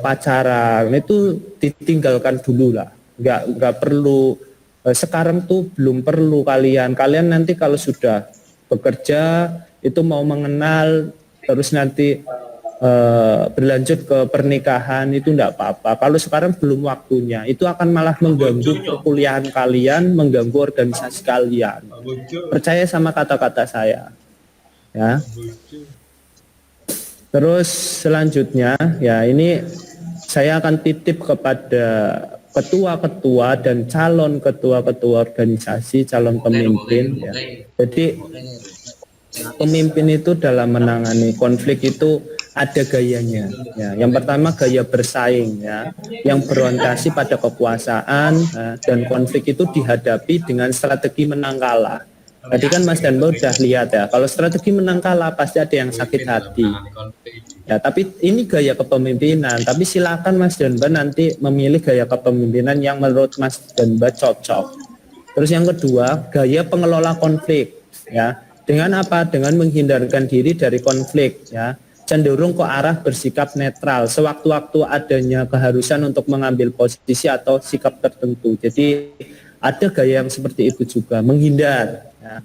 pacaran itu ditinggalkan dulu lah, nggak perlu. Sekarang tuh belum perlu kalian nanti kalau sudah bekerja itu mau mengenal terus nanti berlanjut ke pernikahan itu enggak apa-apa. Kalau sekarang belum waktunya, itu akan malah mengganggu perkuliahan kalian, mengganggu organisasi kalian. Percaya sama kata-kata saya ya. Terus selanjutnya ya, ini saya akan titip kepada ketua-ketua dan calon ketua-ketua organisasi, calon pemimpin ya. Jadi pemimpin itu dalam menangani konflik itu ada gayanya ya. Yang pertama gaya bersaing ya, yang berorientasi pada kekuasaan dan konflik itu dihadapi dengan strategi menang kalah. Tadi kan Mas dan Mbak udah lihat ya, kalau strategi menang kalah pasti ada yang sakit hati ya. Tapi ini gaya kepemimpinan, tapi silakan Mas dan Mbak nanti memilih gaya kepemimpinan yang menurut Mas dan Mbak cocok. Terus yang kedua gaya pengelola konflik ya. Dengan apa? Dengan menghindarkan diri dari konflik ya. Cenderung ke arah bersikap netral. Sewaktu-waktu adanya keharusan untuk mengambil posisi atau sikap tertentu. Jadi ada gaya yang seperti itu juga, menghindar ya.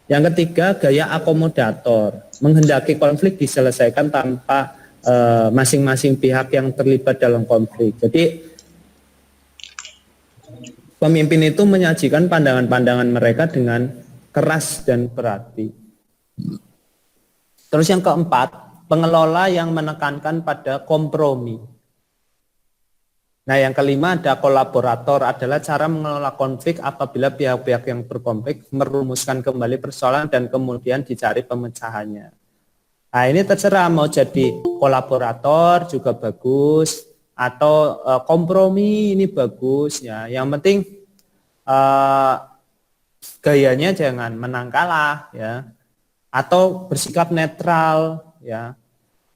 Yang ketiga gaya akomodator. Menghendaki konflik diselesaikan tanpa masing-masing pihak yang terlibat dalam konflik. Jadi pemimpin itu menyajikan pandangan-pandangan mereka dengan keras dan berarti. Terus yang keempat, pengelola yang menekankan pada kompromi. Nah, yang kelima ada kolaborator, adalah cara mengelola konflik apabila pihak-pihak yang berkonflik merumuskan kembali persoalan dan kemudian dicari pemecahannya. Nah, ini terserah mau jadi kolaborator juga bagus atau kompromi ini bagus ya. Yang penting gayanya jangan menang kalah ya, atau bersikap netral ya.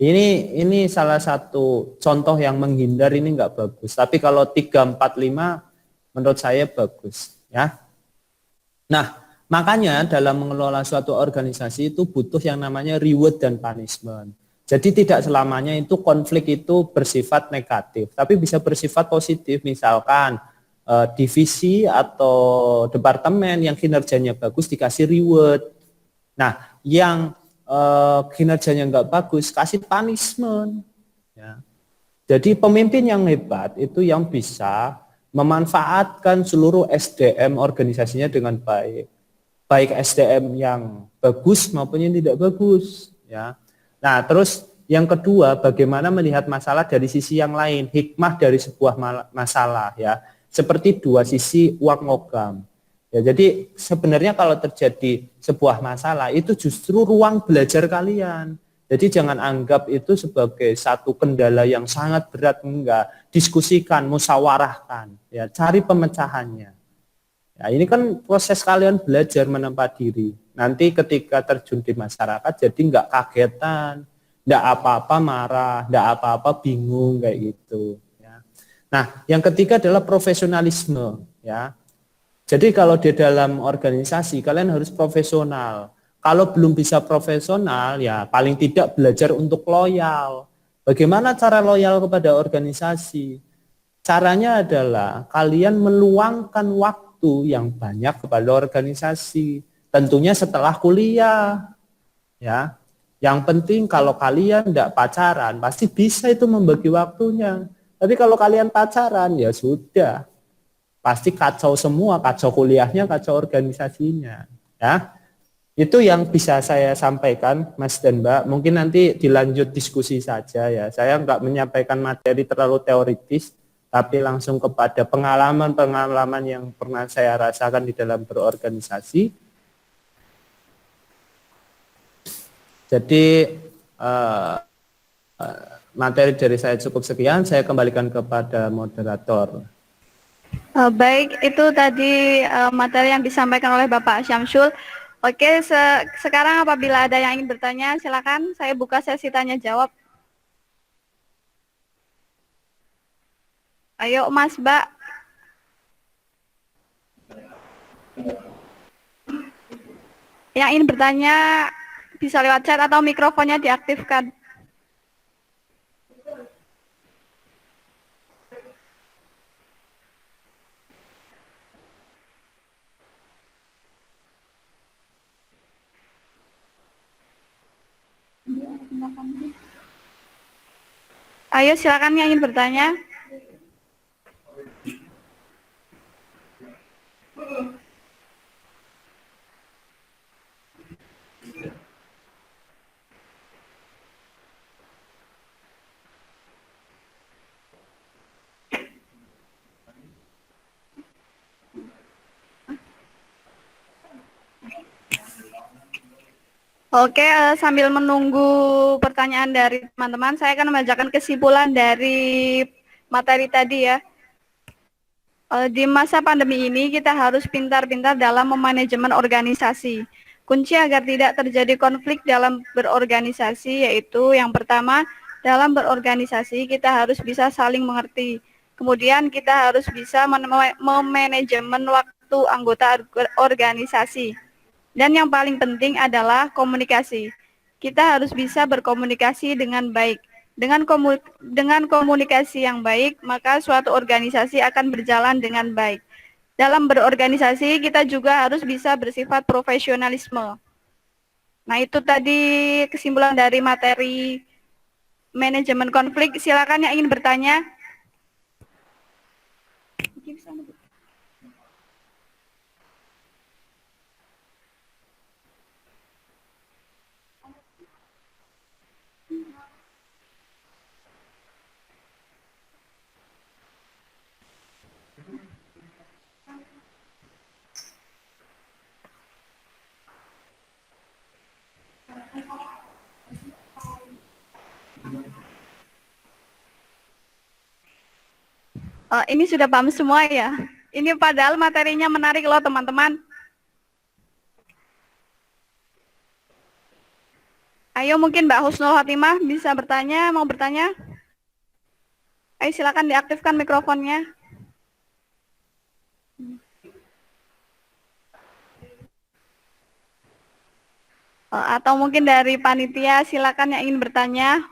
Ini salah satu contoh yang menghindar, ini nggak bagus. Tapi kalau 3, 4, 5 menurut saya bagus, ya. Nah, makanya dalam mengelola suatu organisasi itu butuh yang namanya reward dan punishment. Jadi tidak selamanya itu konflik itu bersifat negatif, tapi bisa bersifat positif. Misalkan divisi atau departemen yang kinerjanya bagus dikasih reward. Nah, yang kinerjanya nggak bagus kasih punishment. Ya. Jadi pemimpin yang hebat itu yang bisa memanfaatkan seluruh SDM organisasinya dengan baik. Baik SDM yang bagus maupun yang tidak bagus, ya. Nah, terus yang kedua, bagaimana melihat masalah dari sisi yang lain, hikmah dari sebuah masalah, ya. Seperti dua sisi uang logam. Ya, jadi sebenarnya kalau terjadi sebuah masalah itu justru ruang belajar kalian. Jadi jangan anggap itu sebagai satu kendala yang sangat berat, enggak. Diskusikan, musyawarahkan, ya, cari pemecahannya. Ya, ini kan proses kalian belajar menempa diri. Nanti ketika terjun di masyarakat jadi enggak kagetan, enggak apa-apa marah, enggak apa-apa bingung kayak gitu, ya. Nah, yang ketiga adalah profesionalisme, ya. Jadi kalau di dalam organisasi kalian harus profesional. Kalau belum bisa profesional, ya paling tidak belajar untuk loyal. Bagaimana cara loyal kepada organisasi? Caranya adalah kalian meluangkan waktu yang banyak kepada organisasi. Tentunya setelah kuliah. Ya. Yang penting kalau kalian tidak pacaran, pasti bisa itu membagi waktunya. Tapi kalau kalian pacaran, ya sudah. Pasti kacau semua, kacau kuliahnya, kacau organisasinya. Ya. Itu yang bisa saya sampaikan, Mas dan Mbak. Mungkin nanti dilanjut diskusi saja, ya. Saya nggak menyampaikan materi terlalu teoritis, tapi langsung kepada pengalaman-pengalaman yang pernah saya rasakan di dalam berorganisasi. Jadi materi dari saya cukup sekian. Saya kembalikan kepada moderator. Baik, itu tadi materi yang disampaikan oleh Bapak Syamsul. Oke, sekarang apabila ada yang ingin bertanya, silakan saya buka sesi tanya jawab. Ayo Mas, Mbak. Yang ingin bertanya bisa lewat chat atau mikrofonnya diaktifkan. Ayo silakan yang ingin bertanya. Oke, sambil menunggu pertanyaan dari teman-teman, saya akan membacakan kesimpulan dari materi tadi ya. Di masa pandemi ini kita harus pintar-pintar dalam memanajemen organisasi. Kunci agar tidak terjadi konflik dalam berorganisasi yaitu yang pertama, dalam berorganisasi kita harus bisa saling mengerti. Kemudian kita harus bisa memanajemen waktu anggota organisasi. Dan yang paling penting adalah komunikasi. Kita harus bisa berkomunikasi dengan baik. Dengan komunikasi yang baik, maka suatu organisasi akan berjalan dengan baik. Dalam berorganisasi, kita juga harus bisa bersifat profesionalisme. Nah, itu tadi kesimpulan dari materi manajemen konflik. Silakan yang ingin bertanya. Ini sudah paham semua ya. Ini padahal materinya menarik loh teman-teman. Ayo mungkin Mbak Husnul Khotimah bisa bertanya, mau bertanya? Ayo silakan diaktifkan mikrofonnya. Atau mungkin dari panitia silakan yang ingin bertanya.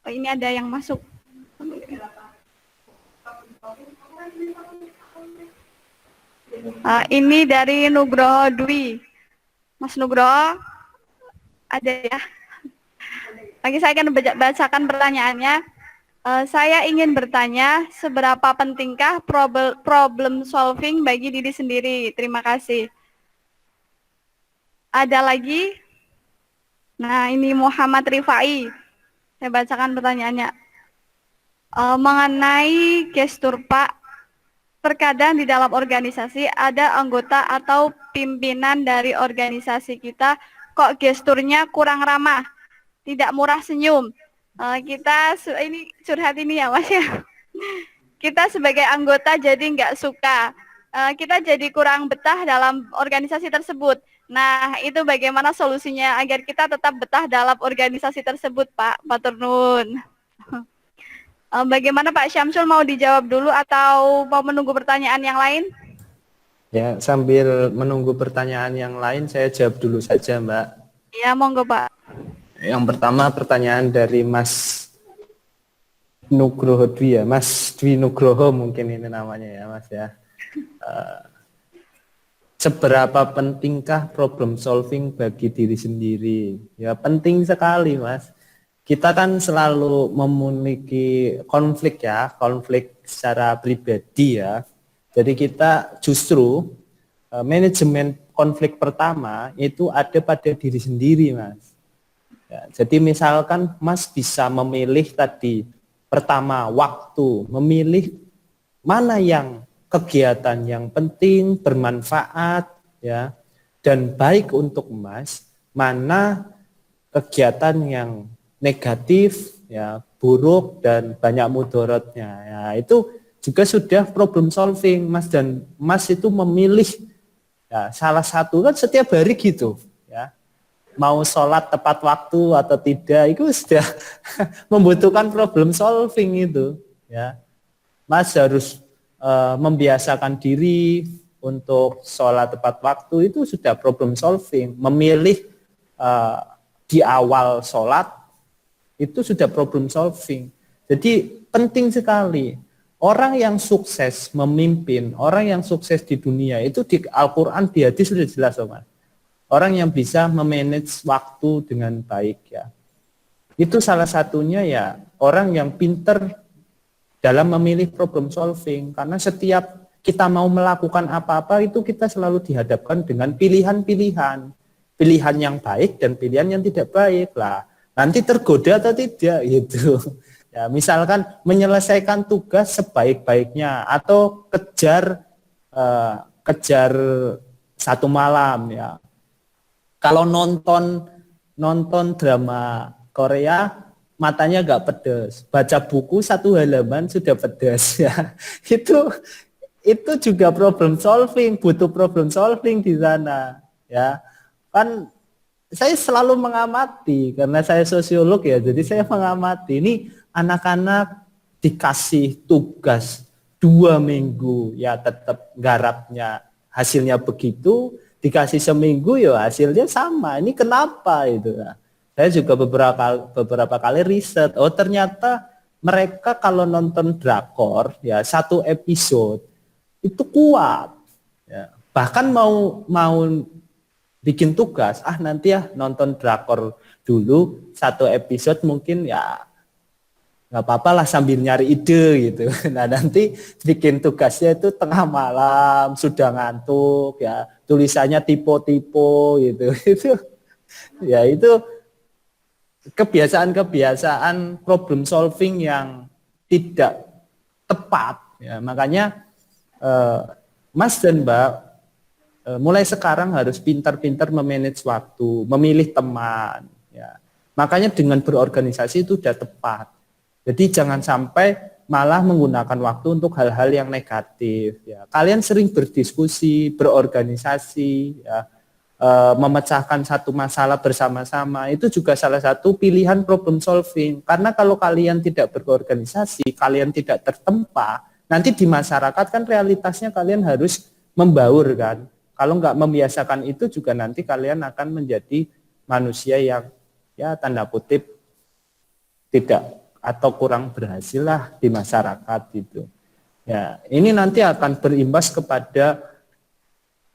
Oh, ini ada yang masuk. Ini dari Nugroho Dwi. Mas Nugroho, ada ya? Lagi saya akan bacakan pertanyaannya. Saya ingin bertanya, seberapa pentingkah problem solving bagi diri sendiri? Terima kasih. Ada lagi? Nah, ini Muhammad Rifai. Saya bacakan pertanyaannya. Mengenai gestur Pak, terkadang di dalam organisasi ada anggota atau pimpinan dari organisasi kita kok gesturnya kurang ramah, tidak murah senyum. Kita ini curhat ini ya Mas ya. Kita sebagai anggota jadi nggak suka. Kita jadi kurang betah dalam organisasi tersebut. Nah, itu bagaimana solusinya agar kita tetap betah dalam organisasi tersebut, Pak? Matur nuwun. Bagaimana Pak Syamsul, mau dijawab dulu atau mau menunggu pertanyaan yang lain? Ya, sambil menunggu pertanyaan yang lain, saya jawab dulu saja, Mbak. Ya, monggo Pak. Yang pertama pertanyaan dari Mas Nugroho Dwi ya, Mas Dwi Nugroho mungkin ini namanya ya, Mas ya. Seberapa pentingkah problem solving bagi diri sendiri? Ya, penting sekali, Mas. Kita kan selalu memiliki konflik ya, konflik secara pribadi ya. Jadi kita justru manajemen konflik pertama itu ada pada diri sendiri, Mas. Ya, jadi misalkan Mas bisa memilih tadi, pertama waktu, memilih mana yang kegiatan yang penting, bermanfaat, ya, dan baik untuk Mas, mana kegiatan yang negatif, ya, buruk dan banyak mudaratnya. Ya, itu juga sudah problem solving, Mas, dan Mas itu memilih ya, salah satu kan setiap hari gitu, ya. Mau sholat tepat waktu atau tidak, itu sudah membutuhkan problem solving itu, ya. Mas harus membiasakan diri untuk sholat tepat waktu, itu sudah problem solving. Memilih di awal sholat itu sudah problem solving. Jadi penting sekali. Orang yang sukses memimpin, orang yang sukses di dunia itu di Al-Quran, di hadis sudah jelas, Mas. Orang yang bisa memanage waktu dengan baik ya. Itu salah satunya ya orang yang pinter dalam memilih problem solving, karena setiap kita mau melakukan apa-apa itu kita selalu dihadapkan dengan pilihan-pilihan, pilihan yang baik dan pilihan yang tidak baik lah. Nanti tergoda atau tidak gitu. Ya, misalkan menyelesaikan tugas sebaik-baiknya atau kejar satu malam ya. Kalau nonton drama Korea matanya nggak pedas, baca buku 1 halaman sudah pedas ya. Itu juga problem solving, butuh problem solving di sana ya. Kan saya selalu mengamati karena saya sosiolog ya, jadi saya mengamati ini anak-anak dikasih tugas 2 minggu ya tetap garapnya hasilnya begitu, dikasih seminggu ya hasilnya sama. Ini kenapa itu ya? Saya juga beberapa kali riset, oh ternyata mereka kalau nonton drakor ya 1 episode itu kuat ya. Bahkan mau bikin tugas, nanti ya nonton drakor dulu 1 episode mungkin ya nggak apa-apa lah sambil nyari ide gitu. Nah nanti bikin tugasnya itu tengah malam sudah ngantuk ya, tulisannya typo gitu. Itu kebiasaan problem solving yang tidak tepat ya. Makanya Mas dan Mbak mulai sekarang harus pintar-pintar memanage waktu, memilih teman ya. Makanya dengan berorganisasi itu sudah tepat. Jadi jangan sampai malah menggunakan waktu untuk hal-hal yang negatif ya. Kalian sering berdiskusi, berorganisasi ya. memecahkan satu masalah bersama-sama, itu juga salah satu pilihan problem solving. Karena kalau kalian tidak berorganisasi, kalian tidak tertempa, nanti di masyarakat kan realitasnya kalian harus membaur kan. Kalau nggak membiasakan itu juga nanti kalian akan menjadi manusia yang ya tanda kutip tidak atau kurang berhasil lah di masyarakat gitu. Ya, ini nanti akan berimbas kepada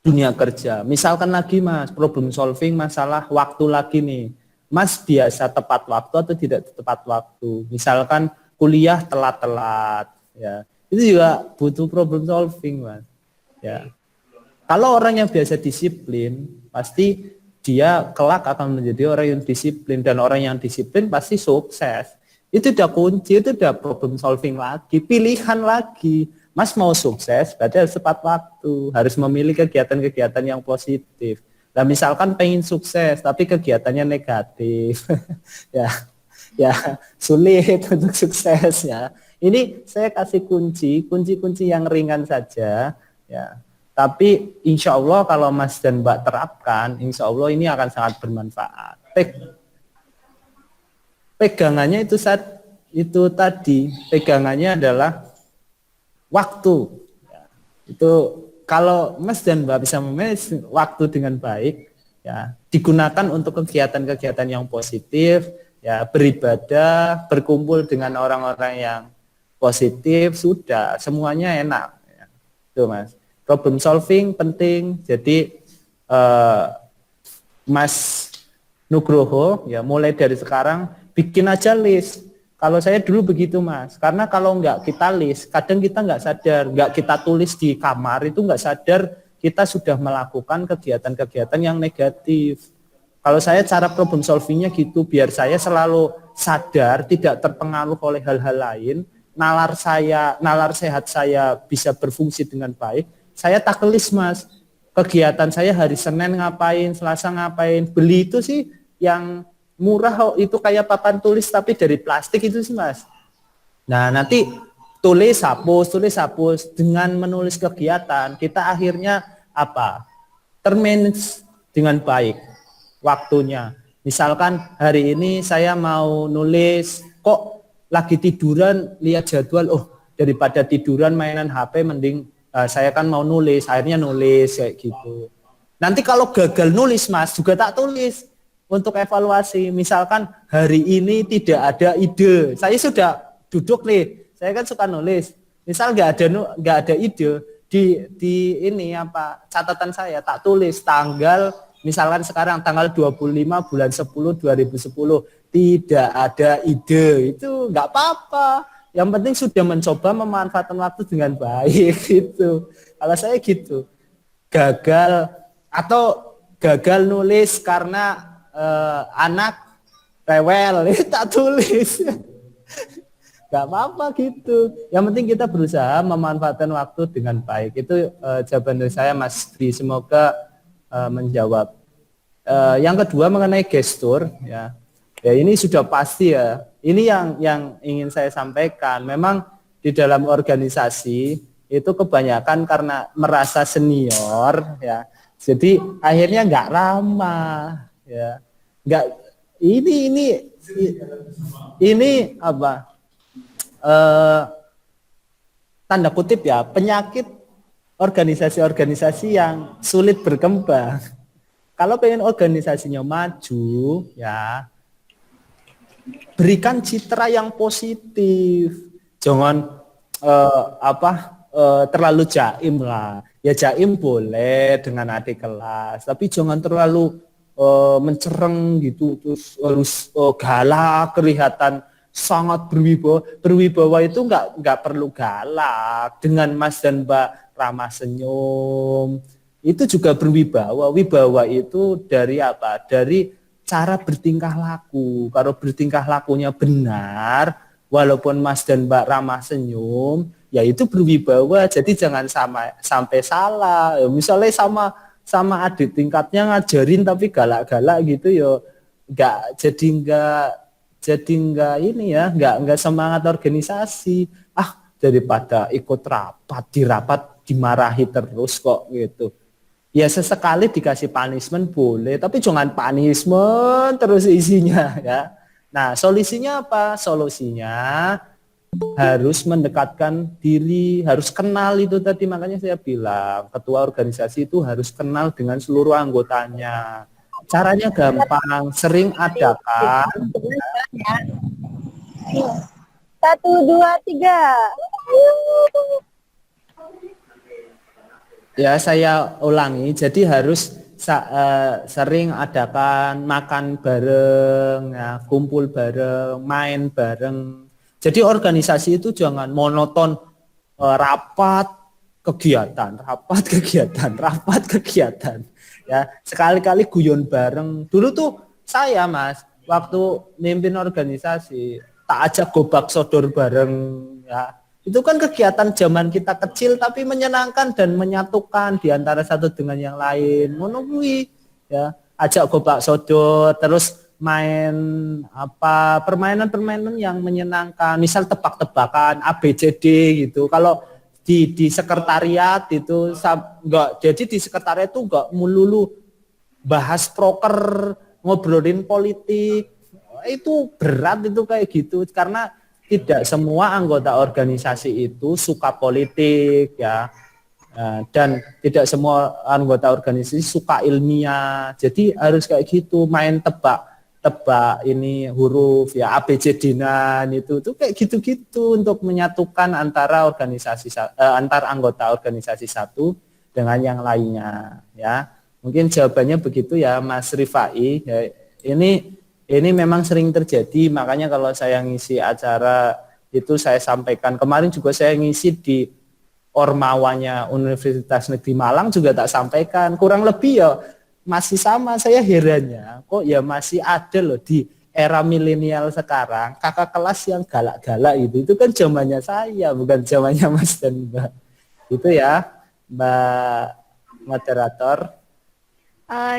dunia kerja. Misalkan lagi Mas, problem solving masalah waktu lagi nih. Mas biasa tepat waktu atau tidak tepat waktu. Misalkan kuliah telat-telat, ya. Itu juga butuh problem solving, Mas. Ya. Kalau orang yang biasa disiplin, pasti dia kelak akan menjadi orang yang disiplin, dan orang yang disiplin pasti sukses. Itu udah kunci, itu udah problem solving lagi, pilihan lagi. Mas mau sukses, berarti harus tepat waktu, harus memilih kegiatan-kegiatan yang positif. Nah, misalkan pengen sukses, tapi kegiatannya negatif, ya sulit untuk sukses ya. Ini saya kasih kunci yang ringan saja, ya. Tapi insya Allah kalau Mas dan Mbak terapkan, insya Allah ini akan sangat bermanfaat. Pegangannya itu tadi, pegangannya adalah waktu. Ya, itu kalau Mas dan Mbak bisa memanage waktu dengan baik, ya digunakan untuk kegiatan-kegiatan yang positif, ya beribadah, berkumpul dengan orang-orang yang positif, sudah semuanya enak. Ya. Itu Mas. Problem solving penting. Jadi Mas Nugroho, ya mulai dari sekarang bikin aja list. Kalau saya dulu begitu Mas, karena kalau nggak kita list, kadang kita nggak sadar, nggak kita tulis di kamar itu nggak sadar kita sudah melakukan kegiatan-kegiatan yang negatif. Kalau saya cara problem solvingnya gitu, biar saya selalu sadar, tidak terpengaruh oleh hal-hal lain, nalar sehat saya bisa berfungsi dengan baik. Saya takelis Mas, kegiatan saya hari Senin ngapain, Selasa ngapain, beli itu sih yang murah itu kayak papan tulis tapi dari plastik itu sih Mas. Nah nanti tulis hapus dengan menulis kegiatan kita akhirnya apa? Termanage dengan baik waktunya. Misalkan hari ini saya mau nulis, kok lagi tiduran lihat jadwal, daripada tiduran mainan HP mending saya kan mau nulis, akhirnya nulis kayak gitu. Nanti kalau gagal nulis Mas juga tak tulis. Untuk evaluasi, misalkan hari ini tidak ada ide, saya sudah duduk nih, saya kan suka nulis, misal nggak ada ide di ini apa catatan saya tak tulis tanggal, misalkan sekarang tanggal 25 bulan 10 2010 tidak ada ide, itu nggak apa-apa, yang penting sudah mencoba memanfaatkan waktu dengan baik gitu. Kalau saya gitu, gagal nulis karena anak rewel, tak tulis. Gak apa-apa gitu. Yang penting kita berusaha memanfaatkan waktu dengan baik. Itu jawaban dari saya Mas Dwi. Semoga menjawab. Yang kedua mengenai gestur, ya ini sudah pasti ya. Ini yang ingin saya sampaikan. Memang di dalam organisasi itu kebanyakan karena merasa senior, ya. Jadi akhirnya nggak ramah. Ya, enggak, ini apa? Tanda kutip ya, penyakit organisasi-organisasi yang sulit berkembang. Kalau pengen organisasinya maju, ya berikan citra yang positif. Jangan terlalu jaim lah. Ya jaim boleh dengan adik kelas, tapi jangan terlalu mencereng gitu, terus harus galak, kelihatan sangat berwibawa. Berwibawa itu nggak perlu galak. Dengan Mas dan Mbak ramah senyum, itu juga berwibawa. Wibawa itu dari apa? Dari cara bertingkah laku. Kalau bertingkah lakunya benar, walaupun Mas dan Mbak ramah senyum, ya itu berwibawa. Jadi jangan sampai salah. Misalnya sama adik tingkatnya ngajarin tapi galak-galak gitu ya nggak semangat organisasi. Daripada ikut rapat, di rapat dimarahi terus kok gitu. Ya sesekali dikasih punishment boleh, tapi jangan punishment terus isinya ya. Nah, solusinya apa? Solusinya harus mendekatkan diri, harus kenal itu tadi, makanya saya bilang ketua organisasi itu harus kenal dengan seluruh anggotanya. Caranya gampang, sering adakan. 1, 2, 3. Ya, saya ulangi. Jadi harus sering adakan makan bareng, ya, kumpul bareng, main bareng. Jadi organisasi itu jangan monoton rapat kegiatan, rapat kegiatan, rapat kegiatan. Ya, sekali-kali guyon bareng. Dulu tuh saya, Mas, waktu mimpin organisasi tak ajak gobak sodor bareng, ya. Itu kan kegiatan zaman kita kecil tapi menyenangkan dan menyatukan di antara satu dengan yang lain. Ngono kuwi, ya. Ajak gobak sodor, terus main apa permainan-permainan yang menyenangkan. Misal tebak-tebakan ABCD gitu. Kalau di sekretariat itu enggak, jadi di sekretariat itu enggak melulu bahas proker, ngobrolin politik. Itu berat itu kayak gitu karena tidak semua anggota organisasi itu suka politik ya, dan tidak semua anggota organisasi suka ilmiah. Jadi harus kayak gitu, main tebak ini huruf ya ABCD-nan itu kayak gitu-gitu untuk menyatukan antara organisasi antar anggota organisasi satu dengan yang lainnya ya. Mungkin jawabannya begitu ya Mas Rifai ya. Ini memang sering terjadi, makanya kalau saya ngisi acara itu saya sampaikan. Kemarin juga saya ngisi di Ormawanya Universitas Negeri Malang juga tak sampaikan. Kurang lebih ya masih sama, saya herannya. Kok ya masih ada loh di era milenial sekarang, kakak kelas yang galak-galak itu kan zamannya saya, bukan zamannya Mas dan Mbak. Itu ya, Mbak moderator.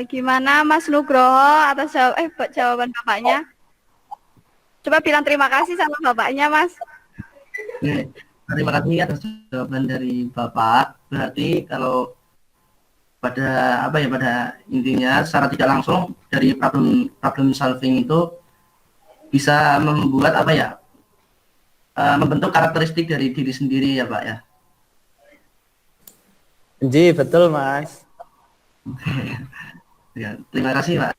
Gimana Mas Nugroho atas jawaban Bapaknya? Coba bilang terima kasih sama Bapaknya, Mas. Terima kasih atas jawaban dari Bapak. Berarti kalau pada intinya secara tidak langsung dari problem solving itu bisa membuat membentuk karakteristik dari diri sendiri ya Pak ya. Ji, betul Mas. Ya, terima kasih Pak.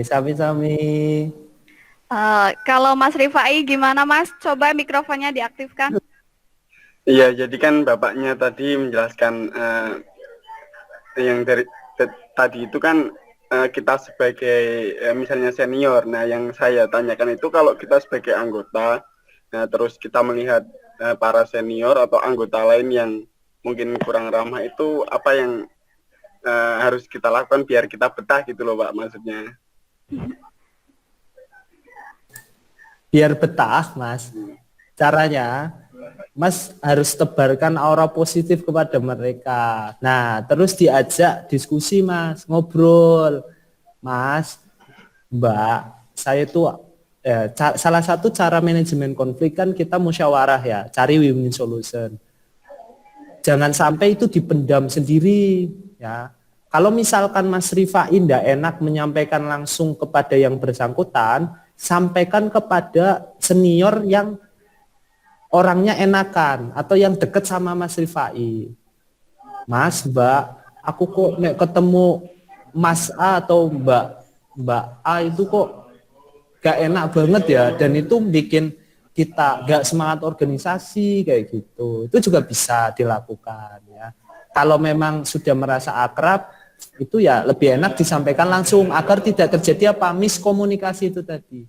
Sami-sami. Kalau Mas Rifai gimana Mas? Coba mikrofonnya diaktifkan. Iya, jadi kan Bapaknya tadi menjelaskan yang dari tadi itu kan kita sebagai misalnya senior. Nah, yang saya tanyakan itu kalau kita sebagai anggota, nah terus kita melihat para senior atau anggota lain yang mungkin kurang ramah itu apa yang harus kita lakukan biar kita betah gitu loh Pak maksudnya. Biar betah Mas, caranya Mas harus tebarkan aura positif kepada mereka. Nah terus diajak diskusi Mas, ngobrol. Mas, Mbak, saya itu salah satu cara manajemen konflik kan kita musyawarah ya, cari win-win solution. Jangan sampai itu dipendam sendiri ya. Kalau misalkan Mas Rifai tidak enak menyampaikan langsung kepada yang bersangkutan, sampaikan kepada senior yang orangnya enakan atau yang dekat sama Mas Rifai. Mas, Mbak, aku kok ketemu Mas A atau Mbak A itu kok gak enak banget ya, dan itu bikin kita gak semangat organisasi kayak gitu. Itu juga bisa dilakukan ya. Kalau memang sudah merasa akrab, itu ya lebih enak disampaikan langsung agar tidak terjadi miskomunikasi itu tadi.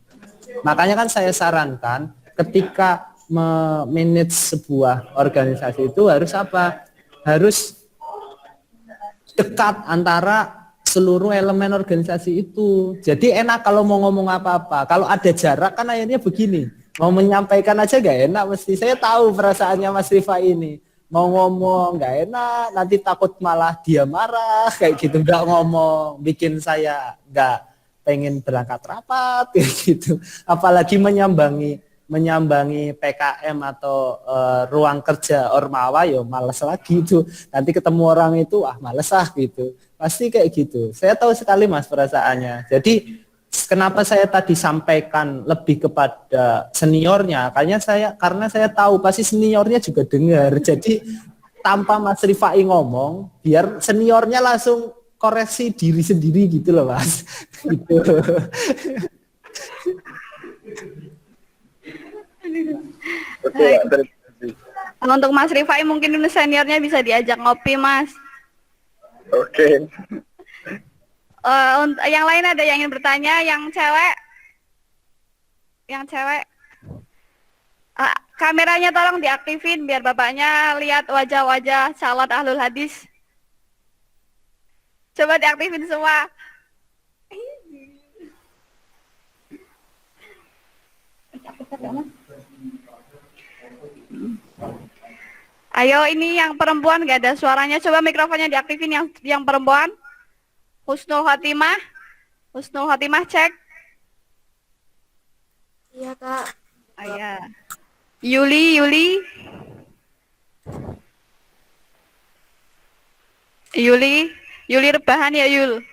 Makanya kan saya sarankan ketika memanage sebuah organisasi itu harus apa? Harus dekat antara seluruh elemen organisasi itu. Jadi enak kalau mau ngomong apa-apa. Kalau ada jarak kan akhirnya begini. Mau menyampaikan aja gak enak mesti. Saya tahu perasaannya Mas Rifai ini. Mau ngomong nggak enak, nanti takut malah dia marah kayak gitu, nggak ngomong, bikin saya nggak pengen berangkat rapat kayak gitu. Apalagi menyambangi menyambangi PKM atau ruang kerja Ormawa ya males lagi itu. Nanti ketemu orang itu males gitu. Pasti kayak gitu. Saya tahu sekali Mas perasaannya. Jadi kenapa saya tadi sampaikan lebih kepada seniornya? Karena saya tahu pasti seniornya juga dengar. Jadi tanpa Mas Rifai ngomong, biar seniornya langsung koreksi diri sendiri gitu loh Mas. Gitu. Oke, terima kasih. Untuk Mas Rifai mungkin seniornya bisa diajak ngopi Mas. Oke. Yang lain ada yang ingin bertanya, yang cewek? Kameranya tolong diaktifin biar bapaknya lihat wajah-wajah calon ahlul hadis. Coba diaktifin semua. Ayo, ini yang perempuan gak ada suaranya. Coba mikrofonnya diaktifin yang perempuan. Husnul Khotimah. Husnul Khotimah cek. Iya Kak. Iya. Yuli. Yuli rebahan ya Yul.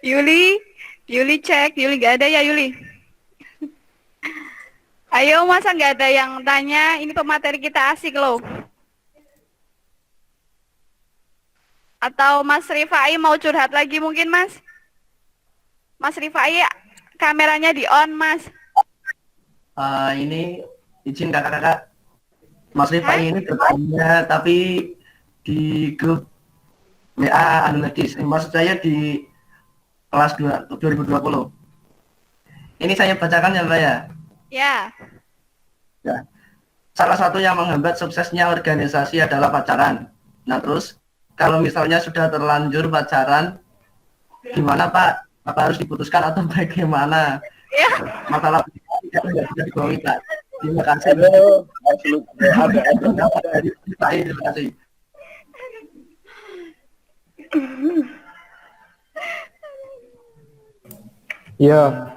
Yuli cek. Yuli gak ada ya Yuli. Ayo, masa nggak ada yang tanya? Ini pemateri kita asik loh. Atau Mas Rifai mau curhat lagi mungkin Mas? Mas Rifai, kameranya di on Mas. Ini izin kakak-kakak. Mas Rifai ini bertanya tapi di grup WA Ahlul Hadis. Maksud saya di kelas 2020. Ini saya bacakan ya Mbak ya. Ya. Salah satu yang menghambat suksesnya organisasi adalah pacaran. Nah terus kalau misalnya sudah terlanjur pacaran, gimana Pak? Apa harus diputuskan atau bagaimana? Ya. Masalah tidak bisa dibohongi Pak. Terima kasih. Terima kasih. Ya,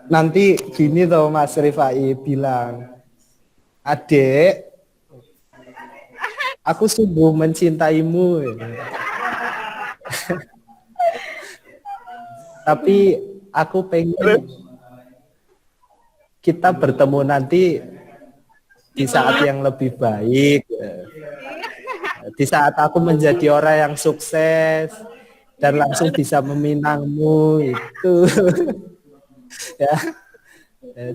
nanti gini tuh Mas Rifai bilang, Adek, aku sungguh mencintaimu. Tapi aku pengen kita bertemu nanti di saat yang lebih baik. Di saat aku menjadi orang yang sukses dan langsung bisa meminangmu itu. Ya.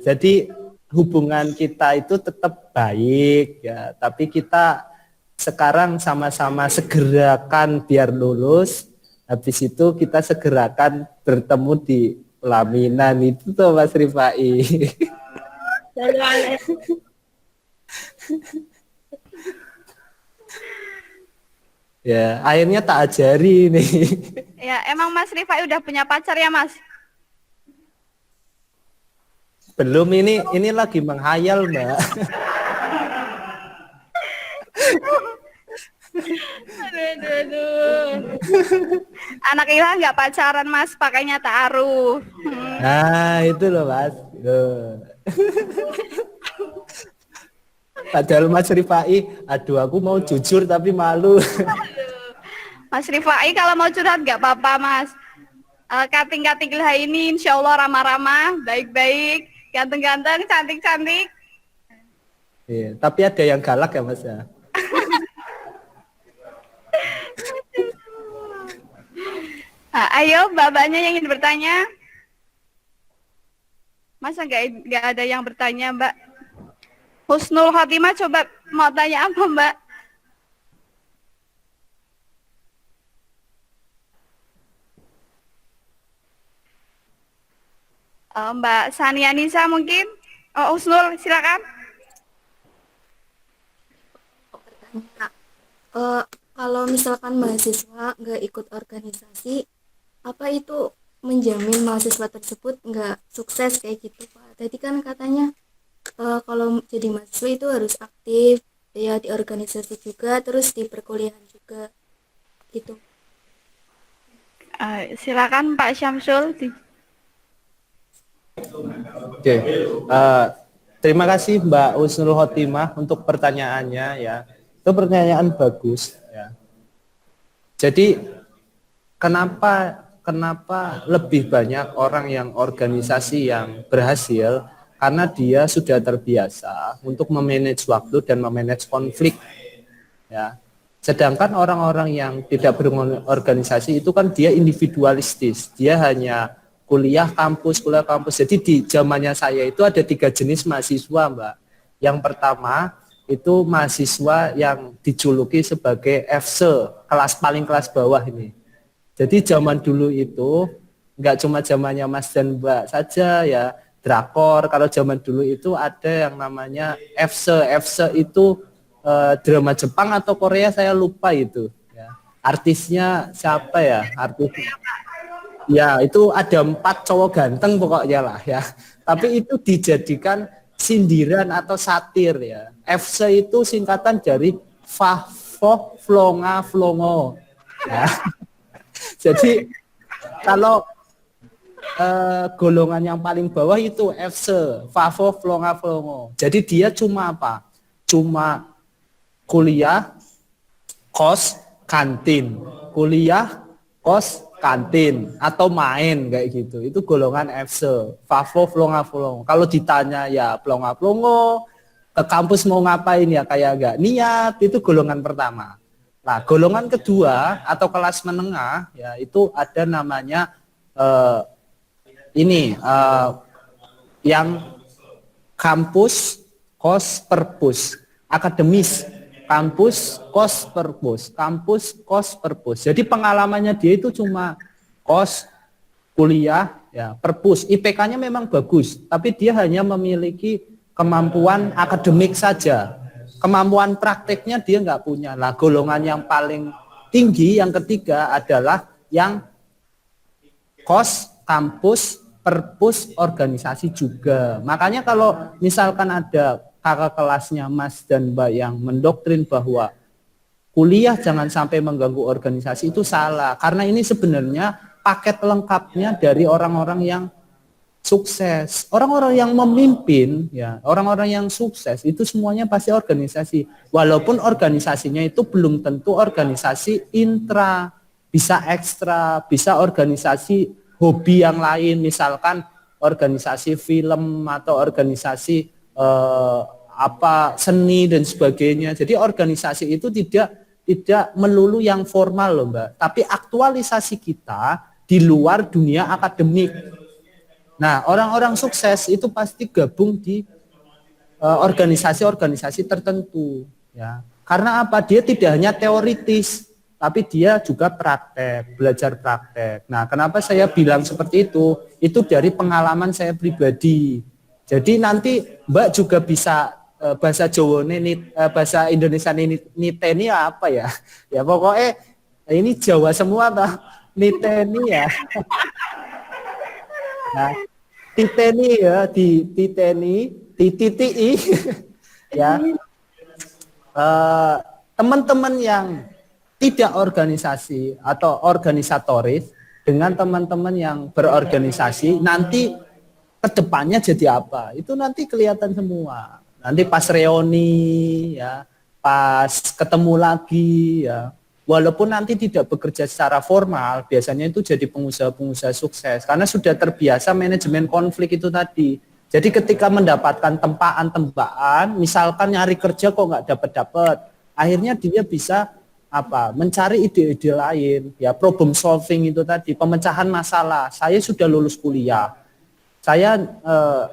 Jadi hubungan kita itu tetap baik ya, tapi kita sekarang sama-sama segerakan biar lulus. Habis itu kita segerakan bertemu di pelaminan itu tuh Mas Rifai. Ya, akhirnya tak ajari nih. Ya, emang Mas Rifai udah punya pacar ya Mas? Belum, ini lagi menghayal Mbak. Aduh. Anak Ilham nggak pacaran Mas, pakainya ta'aruf. Nah itu loh Mas. Loh. Padahal Mas Rifai, aduh aku mau jujur tapi malu. Mas Rifai kalau mau curhat nggak apa-apa Mas. Kating-kating Ilham ini insya Allah ramah-ramah, baik-baik, ganteng-ganteng, cantik-cantik. Iya, tapi ada yang galak ya Mas ya. Nah, ayo babanya yang ingin bertanya. Masa nggak ada yang bertanya Mbak? Husnul Khotimah coba mau tanya apa Mbak? Mbak Sania Nisa mungkin? Oh, Husnul silakan. Kalau misalkan mahasiswa nggak ikut organisasi, apa itu menjamin mahasiswa tersebut nggak sukses kayak gitu Pak? Tadi kan katanya kalau jadi mahasiswa itu harus aktif ya di organisasi juga, terus di perkuliahan juga gitu. Silakan Pak Syamsul. Oke, terima kasih Mbak Husnul Khotimah untuk pertanyaannya ya. Itu pertanyaan bagus ya. Jadi kenapa lebih banyak orang yang organisasi yang berhasil? Karena dia sudah terbiasa untuk memanage waktu dan memanage konflik ya. Sedangkan orang-orang yang tidak berorganisasi itu kan dia individualistis, dia hanya kuliah kampus. Jadi di zamannya saya itu ada 3 jenis mahasiswa, Mbak. Yang pertama itu mahasiswa yang dijuluki sebagai FC, kelas bawah ini. Jadi zaman dulu itu nggak cuma zamannya Mas dan Mbak saja ya, drakor. Kalau zaman dulu itu ada yang namanya FC itu drama Jepang atau Korea saya lupa itu ya. Artisnya siapa ya? Ya itu ada 4 cowok ganteng pokoknya lah ya. Tapi itu dijadikan sindiran atau satir ya. FC itu singkatan dari Fafo Flonga Flongo ya. Jadi kalau golongan yang paling bawah itu FC Fafo Flonga Flongo. Jadi dia cuma apa? Cuma kuliah, kos, kantin. Kuliah, kos, kantin. Atau main kayak gitu. Itu golongan FC. Fafo, Flonga, Flongo. Kalau ditanya ya Flonga, Flongo. Ke kampus mau ngapain ya kayak gak niat. Itu golongan pertama. Nah golongan kedua atau kelas menengah ya itu ada namanya yang kampus, kos, perpus. Akademis. Kampus, kos, perpus. Kampus, kos, perpus. Jadi pengalamannya dia itu cuma kos, kuliah, ya, perpus. IPK-nya memang bagus, tapi dia hanya memiliki kemampuan akademik saja. Kemampuan prakteknya dia nggak punya. Nah, golongan yang paling tinggi, yang ketiga adalah yang kos, kampus, perpus, organisasi juga. Makanya kalau misalkan ada kakak kelasnya Mas dan Mbak yang mendoktrin bahwa kuliah jangan sampai mengganggu organisasi, itu salah. Karena ini sebenarnya paket lengkapnya dari orang-orang yang sukses. Orang-orang yang memimpin, ya, orang-orang yang sukses itu semuanya pasti organisasi. Walaupun organisasinya itu belum tentu organisasi intra, bisa ekstra, bisa organisasi hobi yang lain, misalkan organisasi film atau organisasi seni dan sebagainya. Jadi organisasi itu tidak melulu yang formal loh Mbak, tapi aktualisasi kita di luar dunia akademik. Nah, orang-orang sukses itu pasti gabung di organisasi-organisasi tertentu ya. Karena apa? Dia tidak hanya teoritis, tapi dia juga praktek, belajar praktek. Nah, kenapa saya bilang seperti itu? Itu dari pengalaman saya pribadi. Jadi nanti Mbak juga bisa bahasa Jawa bahasa Indonesia niteni apa ya? Ya pokoknya ini Jawa semua toh. Niteni ya. Nah, titeni ya, tititi ya. Teman-teman yang tidak organisasi atau organisatoris dengan teman-teman yang berorganisasi nanti kedepannya jadi apa? Itu nanti kelihatan semua. Nanti pas reuni, ya, pas ketemu lagi, ya, walaupun nanti tidak bekerja secara formal, biasanya itu jadi pengusaha-pengusaha sukses karena sudah terbiasa manajemen konflik itu tadi. Jadi ketika mendapatkan tempaan, misalkan nyari kerja kok nggak dapat, akhirnya dia bisa mencari ide-ide lain, ya, problem solving itu tadi, pemecahan masalah. Saya sudah lulus kuliah. Saya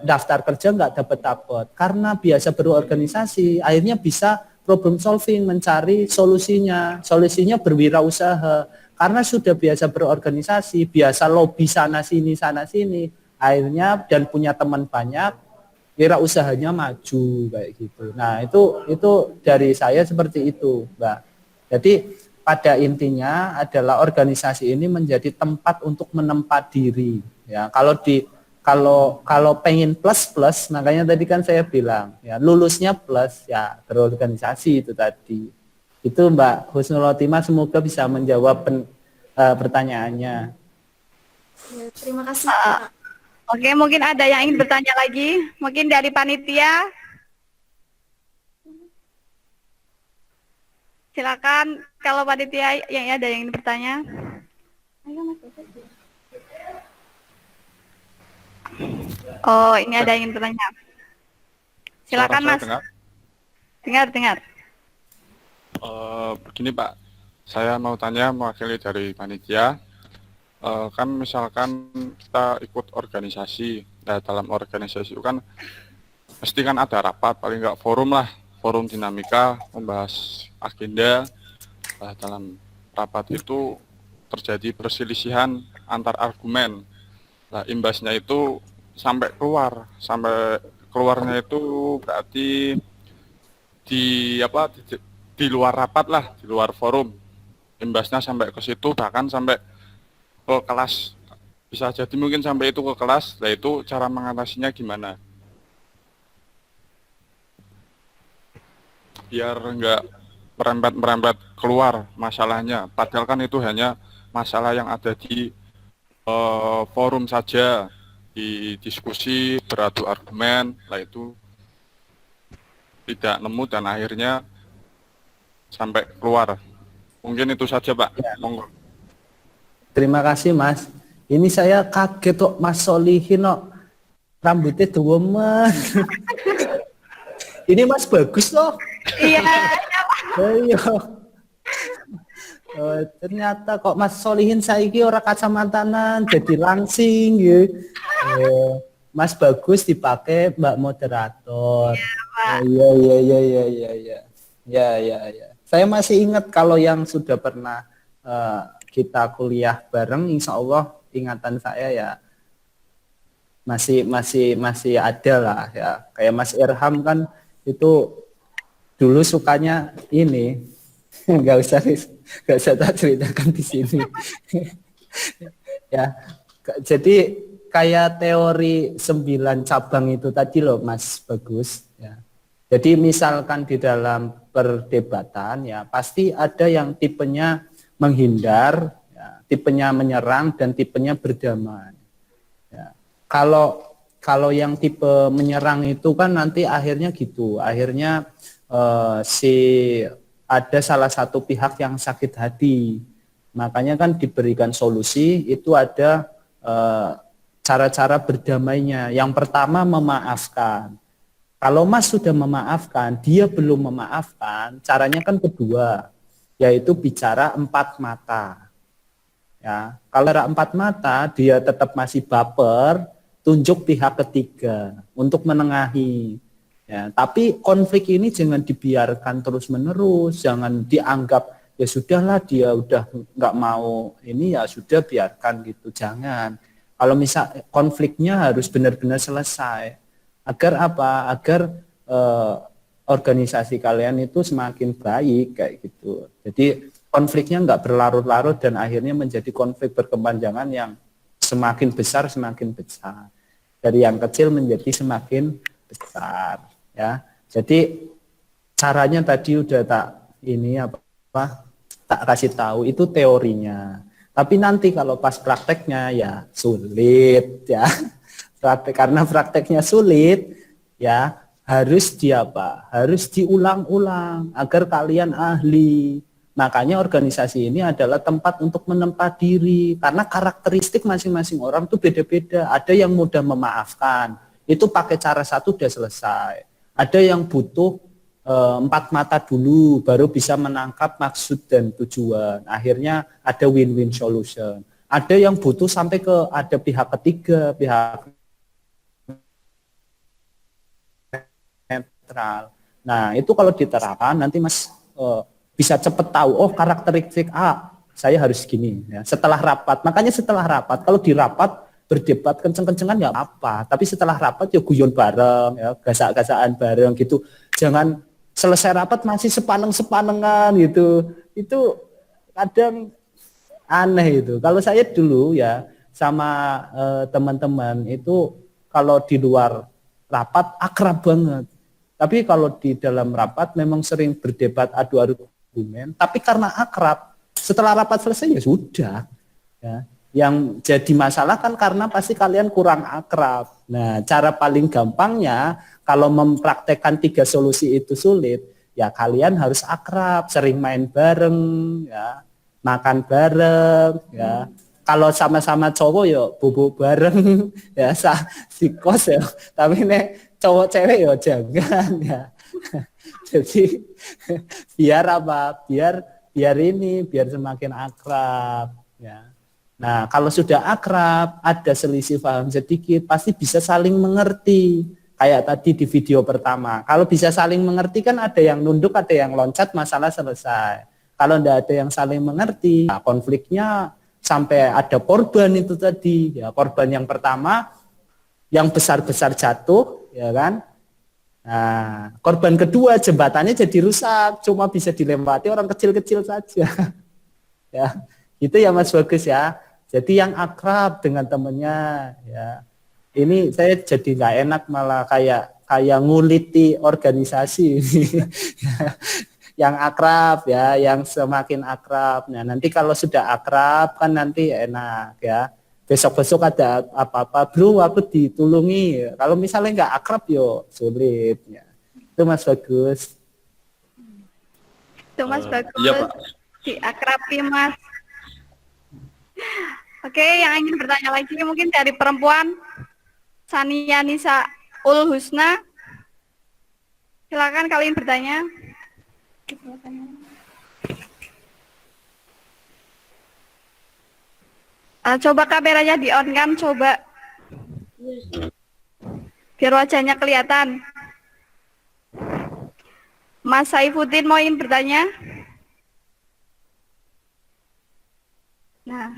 daftar kerja nggak dapat karena biasa berorganisasi, akhirnya bisa problem solving, mencari solusinya berwirausaha karena sudah biasa berorganisasi, biasa lobby sana sini, akhirnya dan punya teman banyak, wirausahanya maju kayak gitu. Nah itu dari saya seperti itu, Mbak. Jadi pada intinya adalah organisasi ini menjadi tempat untuk menempa diri, ya. Kalau pengen plus, makanya tadi kan saya bilang ya lulusnya plus ya berorganisasi itu tadi. Itu Mbak Husnul Khotimah, semoga bisa menjawab pertanyaannya. Ya, terima kasih Pak. Oke, mungkin ada yang ingin bertanya lagi. Mungkin dari panitia. Silakan kalau panitia yang ada yang ingin bertanya. Ayo, Mas. Oh, ini ada yang ingin bertanya. Silakan, Mas. Dengar. Begini Pak, saya mau tanya mewakili dari panitia. Kan misalkan kita ikut organisasi, nah dalam organisasi itu kan mesti kan ada rapat, paling nggak forum lah, forum dinamika, membahas agenda. Nah, dalam rapat itu terjadi perselisihan antar argumen. Nah, imbasnya itu sampai keluarnya itu berarti di luar rapat lah, di luar forum. Imbasnya sampai ke situ, bahkan sampai ke kelas, bisa jadi mungkin sampai itu ke kelas. Nah, itu cara mengatasinya gimana biar nggak merembet keluar masalahnya, padahal kan itu hanya masalah yang ada di forum saja, di diskusi beradu argumen. Nah, itu tidak nemu dan akhirnya sampai keluar. Mungkin itu saja Pak. Monggo. Terima kasih Mas. Ini saya kaget kok Mas Solihin kok rambutnya duwemen. Ini Mas bagus loh. Iya. Iya. Ternyata kok Mas Solihin saiki ora kacamatanan jadi langsing ya. Mas bagus dipakai Mbak moderator. Iya. Ya. Saya masih ingat kalau yang sudah pernah kita kuliah bareng, insya Allah ingatan saya ya masih ada lah ya. Kayak Mas Irham kan itu dulu sukanya ini, nggak usah tak ceritakan di sini. Ya, jadi kayak teori 9 cabang itu tadi loh Mas Bagus. Ya. Jadi misalkan di dalam perdebatan ya pasti ada yang tipenya menghindar, ya, tipenya menyerang dan tipenya berdamai. Ya. Kalau yang tipe menyerang itu kan nanti akhirnya gitu, akhirnya ada salah satu pihak yang sakit hati, makanya kan diberikan solusi itu ada cara-cara berdamainya. Yang pertama memaafkan. Kalau Mas sudah memaafkan, dia belum memaafkan, caranya kan kedua, yaitu bicara 4 mata. Ya, kalau 4 mata dia tetap masih baper, tunjuk pihak ketiga untuk menengahi. Ya, tapi konflik ini jangan dibiarkan terus-menerus, jangan dianggap ya sudahlah dia udah nggak mau ini ya sudah biarkan gitu, jangan. Kalau misal konfliknya harus benar-benar selesai. Agar apa? Agar organisasi kalian itu semakin baik kayak gitu. Jadi konfliknya nggak berlarut-larut dan akhirnya menjadi konflik berkepanjangan yang semakin besar. Dari yang kecil menjadi semakin besar. Ya, jadi caranya tadi udah tak kasih tahu itu teorinya. Tapi nanti kalau pas prakteknya ya sulit ya. Karena prakteknya sulit ya harus harus diulang-ulang agar kalian ahli. Makanya organisasi ini adalah tempat untuk menempa diri karena karakteristik masing-masing orang tuh beda-beda. Ada yang mudah memaafkan, itu pakai cara satu udah selesai. Ada yang butuh 4 mata dulu baru bisa menangkap maksud dan tujuan. Akhirnya ada win-win solution. Ada yang butuh sampai ke ada pihak ketiga, pihak netral. Nah, itu kalau diterapkan nanti Mas bisa cepat tahu, oh karakteristik A, saya harus gini. Ya. Setelah rapat, makanya setelah rapat, kalau di rapat berdebat kenceng-kencengan ya apa, tapi setelah rapat ya guyon bareng, ya gasak-gasakan bareng gitu. Jangan selesai rapat masih sepaneng-sepanengan gitu. Itu kadang aneh itu. Kalau saya dulu ya sama teman-teman itu kalau di luar rapat akrab banget. Tapi kalau di dalam rapat memang sering berdebat adu argumen, tapi karena akrab, setelah rapat selesai ya sudah. Ya. Yang jadi masalah kan karena pasti kalian kurang akrab. Nah, cara paling gampangnya kalau mempraktekkan 3 solusi itu sulit, ya kalian harus akrab, sering main bareng, ya, makan bareng, ya. Kalau sama-sama cowok ya bubuk bareng, ya si kos ya. Tapi nek cowok cewek ya jangan ya. Jadi biar apa? Biar semakin akrab, ya. Nah, kalau sudah akrab, ada selisih paham sedikit, pasti bisa saling mengerti. Kayak tadi di video pertama. Kalau bisa saling mengerti kan ada yang nunduk, ada yang loncat, masalah selesai. Kalau tidak ada yang saling mengerti, nah, konfliknya sampai ada korban itu tadi. Ya, korban yang pertama, yang besar-besar jatuh, ya kan? Nah, korban kedua jembatannya jadi rusak, cuma bisa dilewati orang kecil-kecil saja. Ya, itu ya Mas Bagus ya. Jadi yang akrab dengan temennya, ya. Ini saya jadi nggak enak malah kayak nguliti organisasi. Yang akrab ya, yang semakin akrab. Nah, nanti kalau sudah akrab kan nanti enak ya. Besok-besok ada apa-apa, bro, aku ditulungi. Kalau misalnya nggak akrab yo sulit ya. Itu Mas Bagus. Itu Mas Bagus. Iya, Pak. Diakrabi Mas. Oke, yang ingin bertanya lagi mungkin dari perempuan Sania Nisa Ul Husna. Silakan kalian bertanya. Coba kameranya di-on kan, coba. Biar wajahnya kelihatan. Mas Saifuddin mau ingin bertanya? Nah.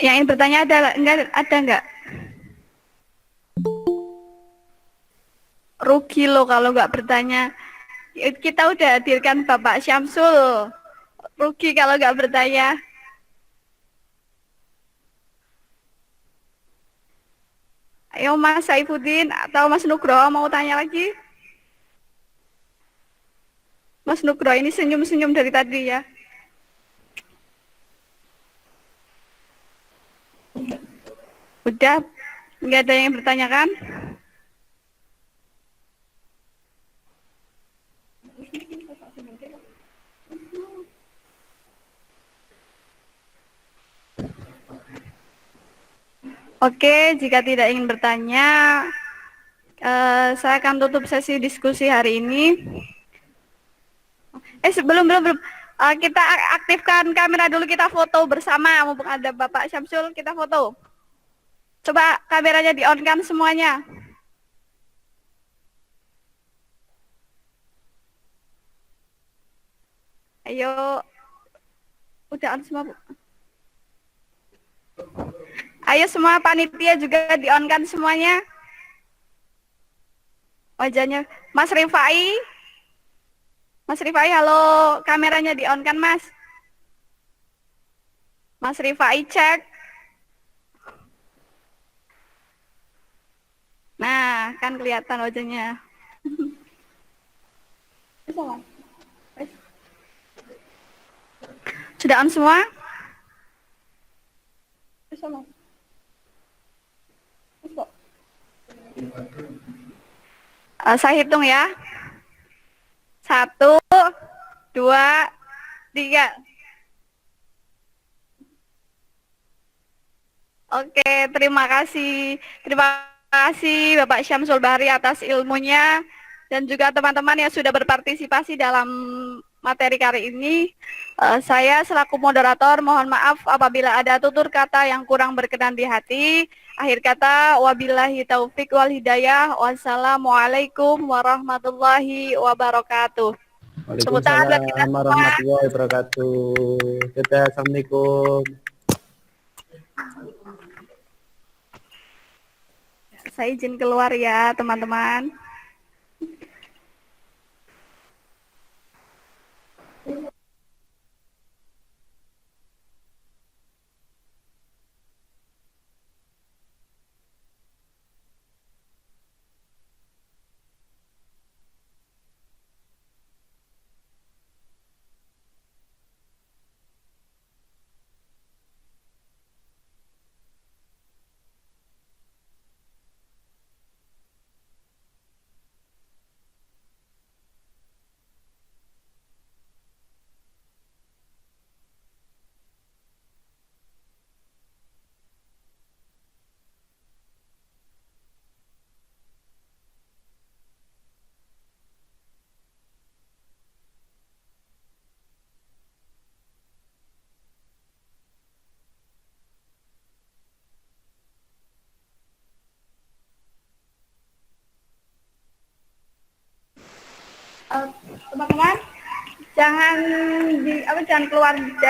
Yang ingin bertanya ada enggak? Rugi loh kalau nggak bertanya. Kita udah hadirkan Bapak Syamsul. Rugi kalau nggak bertanya. Ayo Mas Saifuddin atau Mas Nugroho mau tanya lagi? Mas Nugroho ini senyum-senyum dari tadi ya. Udah, nggak ada yang bertanya kan? Oke, jika tidak ingin bertanya, saya akan tutup sesi diskusi hari ini. Belum. Kita aktifkan kamera dulu, kita foto bersama. Mumpung ada Bapak Syamsul, kita foto. Coba kameranya di-on kan semuanya. Ayo. Udah on semua, Bu. Ayo semua panitia juga di-on kan semuanya. Wajahnya Mas Rifai. Mas Rifai, halo. Kameranya di-on kan, Mas? Mas Rifai, cek. Nah, kan kelihatan wajahnya. Sudah on semua? Saya hitung ya. 1, 2, 3. Oke, terima kasih. Terima kasih Bapak Syamsul Bahri atas ilmunya dan juga teman-teman yang sudah berpartisipasi dalam materi kali ini. Saya selaku moderator mohon maaf apabila ada tutur kata yang kurang berkenan di hati. Akhir kata, wabillahi taufik wal hidayah. Wassalamualaikum warahmatullahi wabarakatuh. Waalaikumsalam warahmatullahi wabarakatuh. Dadah, assalamualaikum. Saya izin keluar ya, teman-teman. jangan keluar dari